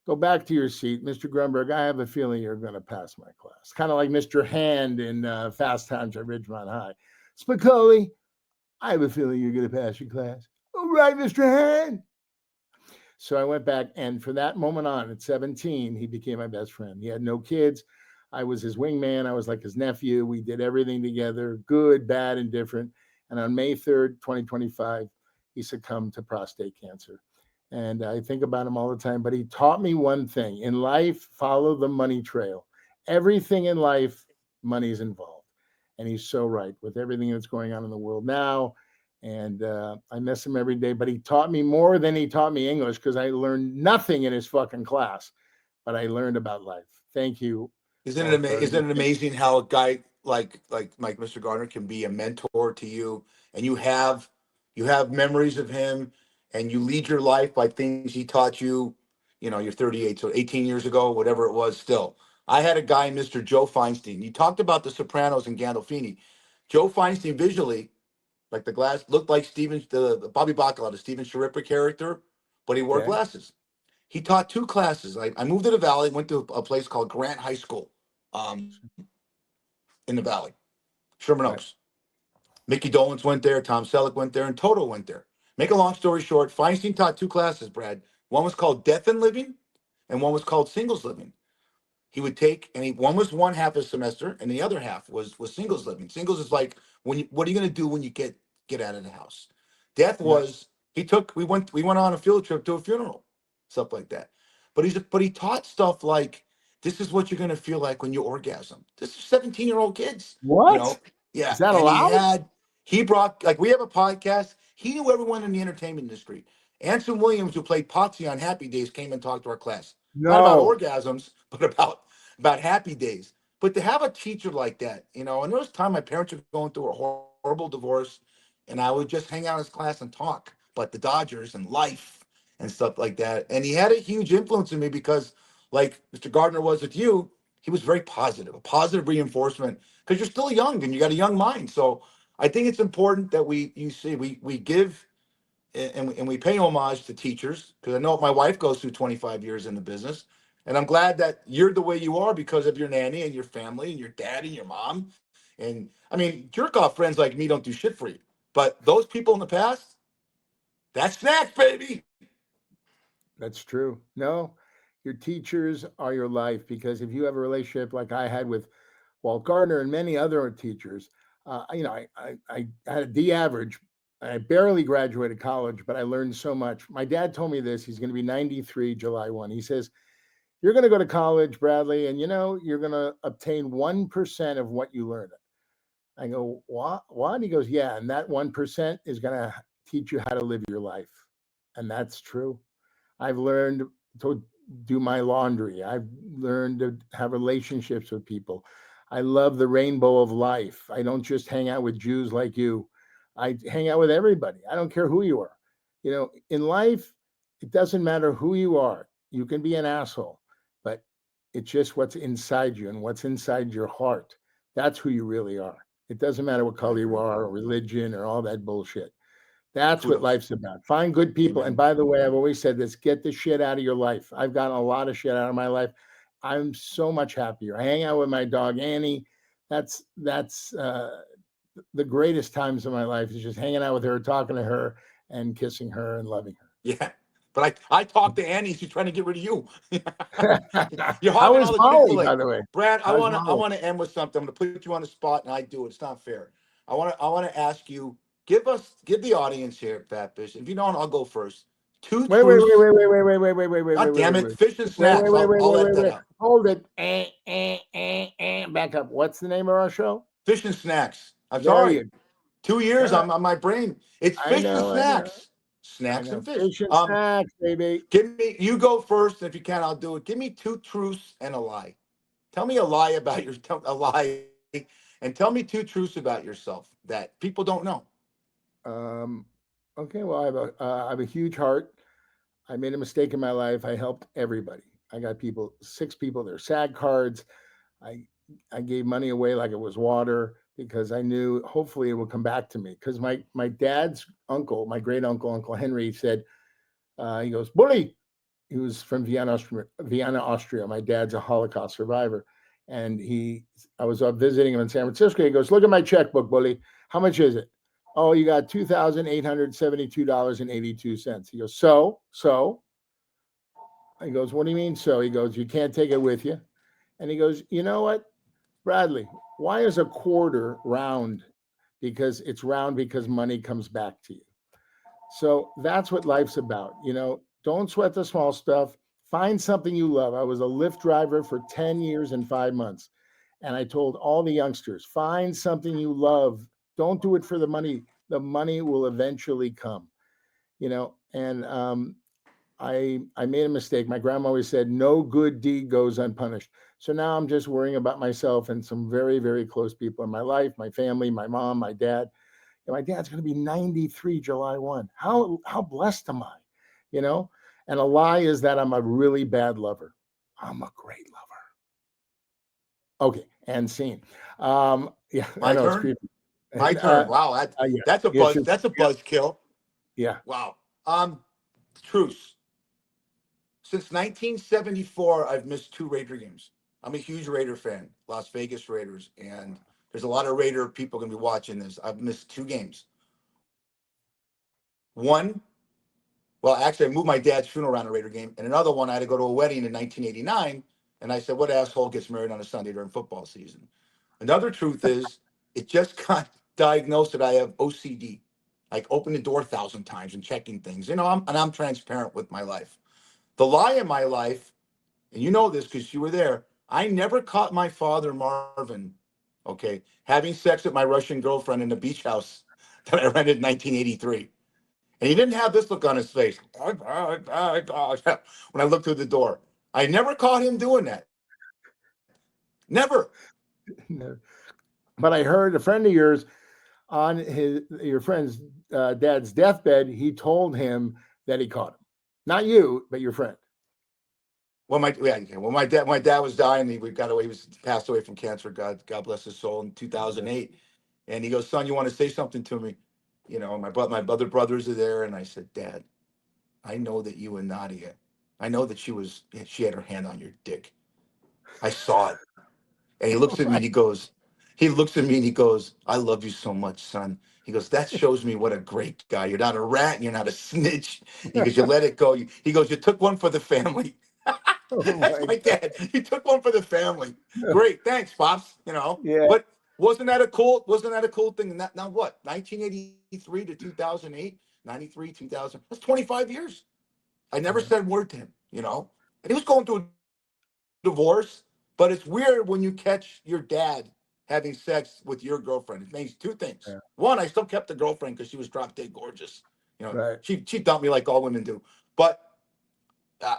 go back to your seat. Mr. Grunberg, I have a feeling you're going to pass my class." Kind of like Mr. Hand in Fast Times at Ridgemont High. "Spicoli, I have a feeling you're going to pass your class." "All right, Mr. Hand." So I went back, and from that moment on, at 17, he became my best friend. He had no kids. I was his wingman. I was like his nephew. We did everything together, good, bad, and different. And on May 3rd, 2025, he succumbed to prostate cancer. And I think about him all the time, but he taught me one thing. In life, follow the money trail. Everything in life, money is involved. And he's so right with everything that's going on in the world now. And I miss him every day, but he taught me more than he taught me English, because I learned nothing in his fucking class, but I learned about life. Thank you. Isn't it amazing how a guy like Mr. Gardner can be a mentor to you, and you have memories of him, and you lead your life by things he taught you. You're 38, so 18 years ago, whatever it was, still. I had a guy, Mr. Joe Feinstein. You talked about The Sopranos and Gandolfini. Joe Feinstein visually, like the glass, looked like the Bobby Bacala, the Steven Sharippa character, but he wore Okay. glasses. He taught 2 classes. I moved to the Valley, went to a place called Grant High School in the Valley, Sherman Right. Oaks. Mickey Dolenz went there, Tom Selleck went there, and Toto went there. Make a long story short, Feinstein taught 2 classes, Brad. One was called Death and Living, and one was called Singles Living. He would take, and one was one half a semester, and the other half was singles living. Singles is like what are you going to do when you get out of the house? Death Right. was we went on a field trip to a funeral, stuff like that. But he taught stuff like this is what you're going to feel like when you orgasm. This is 17-year-old kids, What? yeah. Is that And allowed? he brought, like, we have a podcast. He knew everyone in the entertainment industry. Anson Williams, who played Potsy on Happy Days, came and talked to our class. Not about No. orgasms, but about Happy Days. But to have a teacher like that, and there was time my parents were going through a horrible divorce, and I would just hang out in his class and talk about the Dodgers and life and stuff like that. And he had a huge influence in me because, like Mr. Gardner was with you, he was very positive, a positive reinforcement because you're still young and you got a young mind. So I think it's important that we give and we pay homage to teachers, because I know my wife goes through 25 years in the business. And I'm glad that you're the way you are because of your nanny and your family and your dad and your mom. And I mean, jerk off friends like me don't do shit for you. But those people in the past, that's snacks, baby. That's true. No, your teachers are your life, because if you have a relationship like I had with Walt Gardner and many other teachers, I had a D average. I barely graduated college, but I learned so much. My dad told me this. He's going to be 93 July 1. He says, you're going to go to college, Bradley, and you're going to obtain 1% of what you learn. I go, what? He goes, yeah. And that 1% is going to teach you how to live your life. And that's true. I've learned to do my laundry. I've learned to have relationships with people. I love the rainbow of life. I don't just hang out with Jews like you. I hang out with everybody. I don't care who you are. In life, it doesn't matter who you are. You can be an asshole, but it's just what's inside you and what's inside your heart. That's who you really are. It doesn't matter what color you are or religion or all that bullshit. That's what Kudos. life's about. Find good people. Amen. And by the way, I've always said this, get the shit out of your life. I've gotten a lot of shit out of my life. I'm so much happier. I hang out with my dog, Annie. That's the greatest times of my life is just hanging out with her, talking to her and kissing her and loving her. Yeah. But I talked to Annie. She's trying to get rid of you. You're How hogging is all the Molly, Chick-fil-A. by the way? Brad, I How's want Molly? to end with something. I'm going to put you on the spot, and I do it. It's not fair. I want to ask you, give the audience here, Fat Fish. If you don't, I'll go first. Two Wait, wait, truths. wait, wait, wait, wait, wait, wait, wait, wait, wait, God wait, wait, damn wait, it, wait. fish and Wait, wait, snacks. wait, wait, I'll wait, let wait, that wait. out. Hold it. Back up. What's the name of our show? Fish and snacks. I'm There sorry. you 2 years go. on my brain. It's I fish and know, I know, snacks. I Snacks know. and fish. Fish and snacks, baby. You go first. And if you can, I'll do it. Give me 2 truths and a lie. Tell me a lie about a lie, and tell me 2 truths about yourself that people don't know. Um, okay, well, I have a huge heart. I made a mistake in my life. I helped everybody. I got 6 people, their SAG cards. I I gave money away like it was water because I knew hopefully it would come back to me. Because my dad's uncle, my great uncle, Uncle Henry, said, he goes, Bully. He was from Vienna, Austria. Vienna, Austria. My dad's a Holocaust survivor. And I was up visiting him in San Francisco. He goes, look at my checkbook, Bully. How much is it? Oh, you got $2,872.82. He goes, so? He goes, what do you mean so? He goes, you can't take it with you. And he goes, you know what, Bradley, why is a quarter round? Because it's round because money comes back to you. So that's what life's about. Don't sweat the small stuff. Find something you love. I was a Lyft driver for 10 years and 5 months. And I told all the youngsters, find something you love. Don't do it for the money. The money will eventually come, and I made a mistake. My grandma always said, no good deed goes unpunished. So now I'm just worrying about myself and some very, very close people in my life, my family, my mom, my dad. And my dad's going to be 93 July 1. How blessed am I? And a lie is that I'm a really bad lover. I'm a great lover. Okay, and scene. Yeah, I My know it's turn. creepy. My And, turn. Wow, yeah, that's a yes, buzz. That's a buzzkill. yeah. Wow. Truce. Since 1974, I've missed 2 Raider games. I'm a huge Raider fan, Las Vegas Raiders, and there's a lot of Raider people going to be watching this. I've missed 2 games. One, well, actually, I moved my dad's funeral around a Raider game, and another one, I had to go to a wedding in 1989, and I said, "What asshole gets married on a Sunday during football season?" Another truth is, it just got diagnosed that I have OCD, like open the door 1,000 times and checking things. I'm transparent with my life. The lie in my life, and you know this because you were there, I never caught my father, Marvin, okay, having sex with my Russian girlfriend in the beach house that I rented in 1983. And he didn't have this look on his face when I looked through the door. I never caught him doing that. Never. No. But I heard a friend of yours on your friend's dad's deathbed. He told him that he caught him, not you, but your friend. Well, my dad was dying. He got away. He was passed away from cancer. God bless his soul in 2008. And he goes, "Son, you want to say something to me?" My other brothers are there, and I said, "Dad, I know that you and Nadia, I know that she had her hand on your dick. I saw it." And he looks at me and he goes, "I love you so much, son." He goes, "That shows me what a great guy. You're not a rat and you're not a snitch." He goes, "You let it go." He goes, "You took one for the family." Oh That's my my dad. He took one for the family. God. Great, thanks, pops. Yeah. But wasn't that a cool thing? And now what? 1983 to 2008, 93, 2000. That's 25 years. I never Yeah. said a word to him. And he was going through a divorce. But it's weird when you catch your dad having sex with your girlfriend. It means 2 things. Yeah. One, I still kept the girlfriend because she was drop dead gorgeous. Right. She dumped me like all women do. But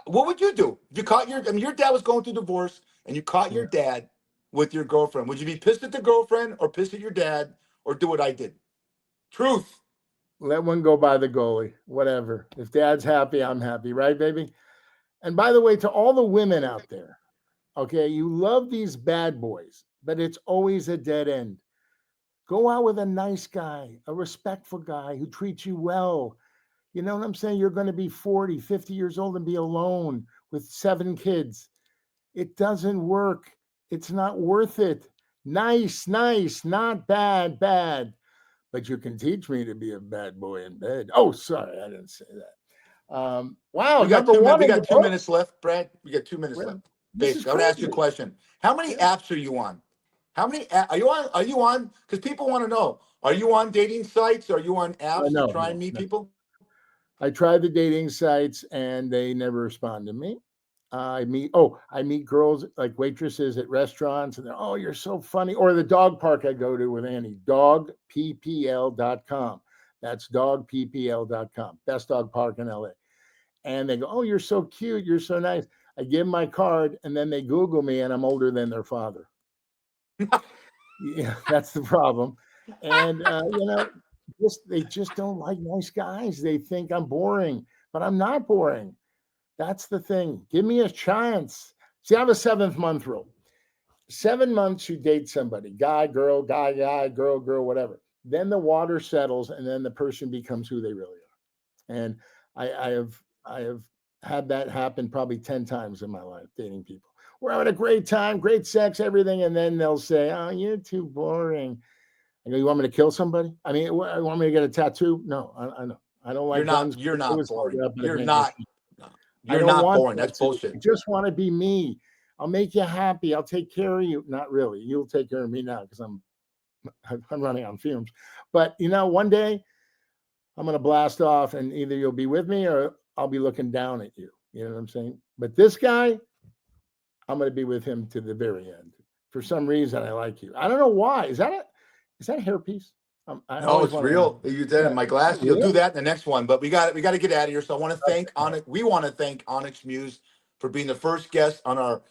what would you do if you caught your dad was going through divorce and you caught Yeah. your dad with your girlfriend? Would you be pissed at the girlfriend or pissed at your dad or do what I did? Truth. Let one go by the goalie. Whatever. If dad's happy, I'm happy, right, baby? And by the way, to all the women out there, okay, you love these bad boys, but it's always a dead end. Go out with a nice guy, a respectful guy who treats you well. You know what I'm saying? You're going to be 40, 50 years old and be alone with 7 kids. It doesn't work. It's not worth it. Nice, nice, not bad, bad. But you can teach me to be a bad boy in bed. Oh, sorry, I didn't say that. Wow, We got number 2 minutes. one We in the got two book. minutes left, Brad. We got 2 minutes Well, left. this is Basically, I'm gonna ask you a crazy. question. How many Yeah. apps are you on? How many are you on? Are you on? Because people want to know. Are you on dating sites? Are you on apps to No, try and no, meet no. people? I tried the dating sites and they never respond to me. I meet girls like waitresses at restaurants and they're, "Oh, you're so funny." Or the dog park I go to with Annie, dogppl.com. That's dogppl.com. Best dog park in LA. And they go, "Oh, you're so cute. You're so nice." I give them my card and then they Google me and I'm older than their father. Yeah, that's the problem. And they just don't like nice guys. They think I'm boring, but I'm not boring. That's the thing. Give me a chance. See, I have a 7th month rule. 7 months, you date somebody, guy, girl, whatever. Then the water settles, and then the person becomes who they really are. And I have had that happen probably 10 times in my life, dating people. We're having a great time, great sex, everything, and then they'll say, "Oh, you're too boring." I go, "You want me to kill somebody? I mean, you want me to get a tattoo?" No, I know. I don't You're like not. guns. You're not Suicide boring. weapon, I You're can't get not. shot. No, I you're don't not want boring. That's that. I bullshit. just want to be me. I'll make you happy. I'll take care of you. Not really. You'll take care of me now because I'm running on fumes. But one day I'm gonna blast off, and either you'll be with me or I'll be looking down at you. You know what I'm saying? But this guy, I'm gonna be with him to the very end. For some reason, I like you. I don't know why. Is that a hairpiece? I No, always it's want to know. real. You did it Yeah. in my glasses. You'll do Really? that in the next one. But we got to get out of here. So I want to thank Okay. Onyx. We want to thank Onyx Muse for being the first guest on our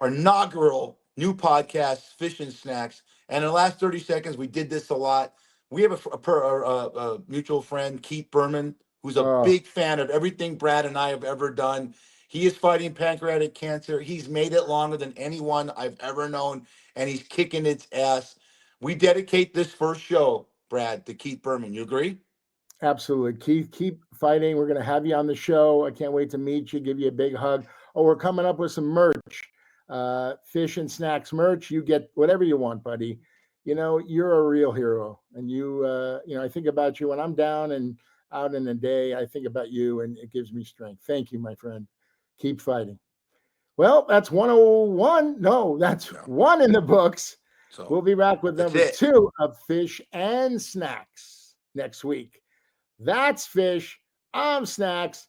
inaugural new podcast, Fish and Snacks. And in the last 30 seconds, we did this a lot. We have a mutual friend, Keith Berman, who's a Oh, big fan of everything Brad and I have ever done. He is fighting pancreatic cancer. He's made it longer than anyone I've ever known, and he's kicking its ass. We dedicate this first show, Brad, to Keith Berman. You agree? Absolutely. Keith, keep fighting. We're going to have you on the show. I can't wait to meet you, give you a big hug. Oh, we're coming up with some merch, fish and snacks merch. You get whatever you want, buddy. You know, you're a real hero. And I think about you when I'm down and out in the day. I think about you, and it gives me strength. Thank you, my friend. Keep fighting. Well, that's 101. No, that's one in the books. So we'll be back with number 2 of Fish and Snacks next week. That's Fish. I'm Snacks.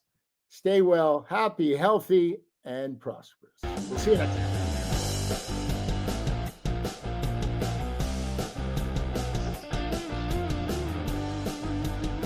Stay well, happy, healthy, and prosperous. We'll see you next time.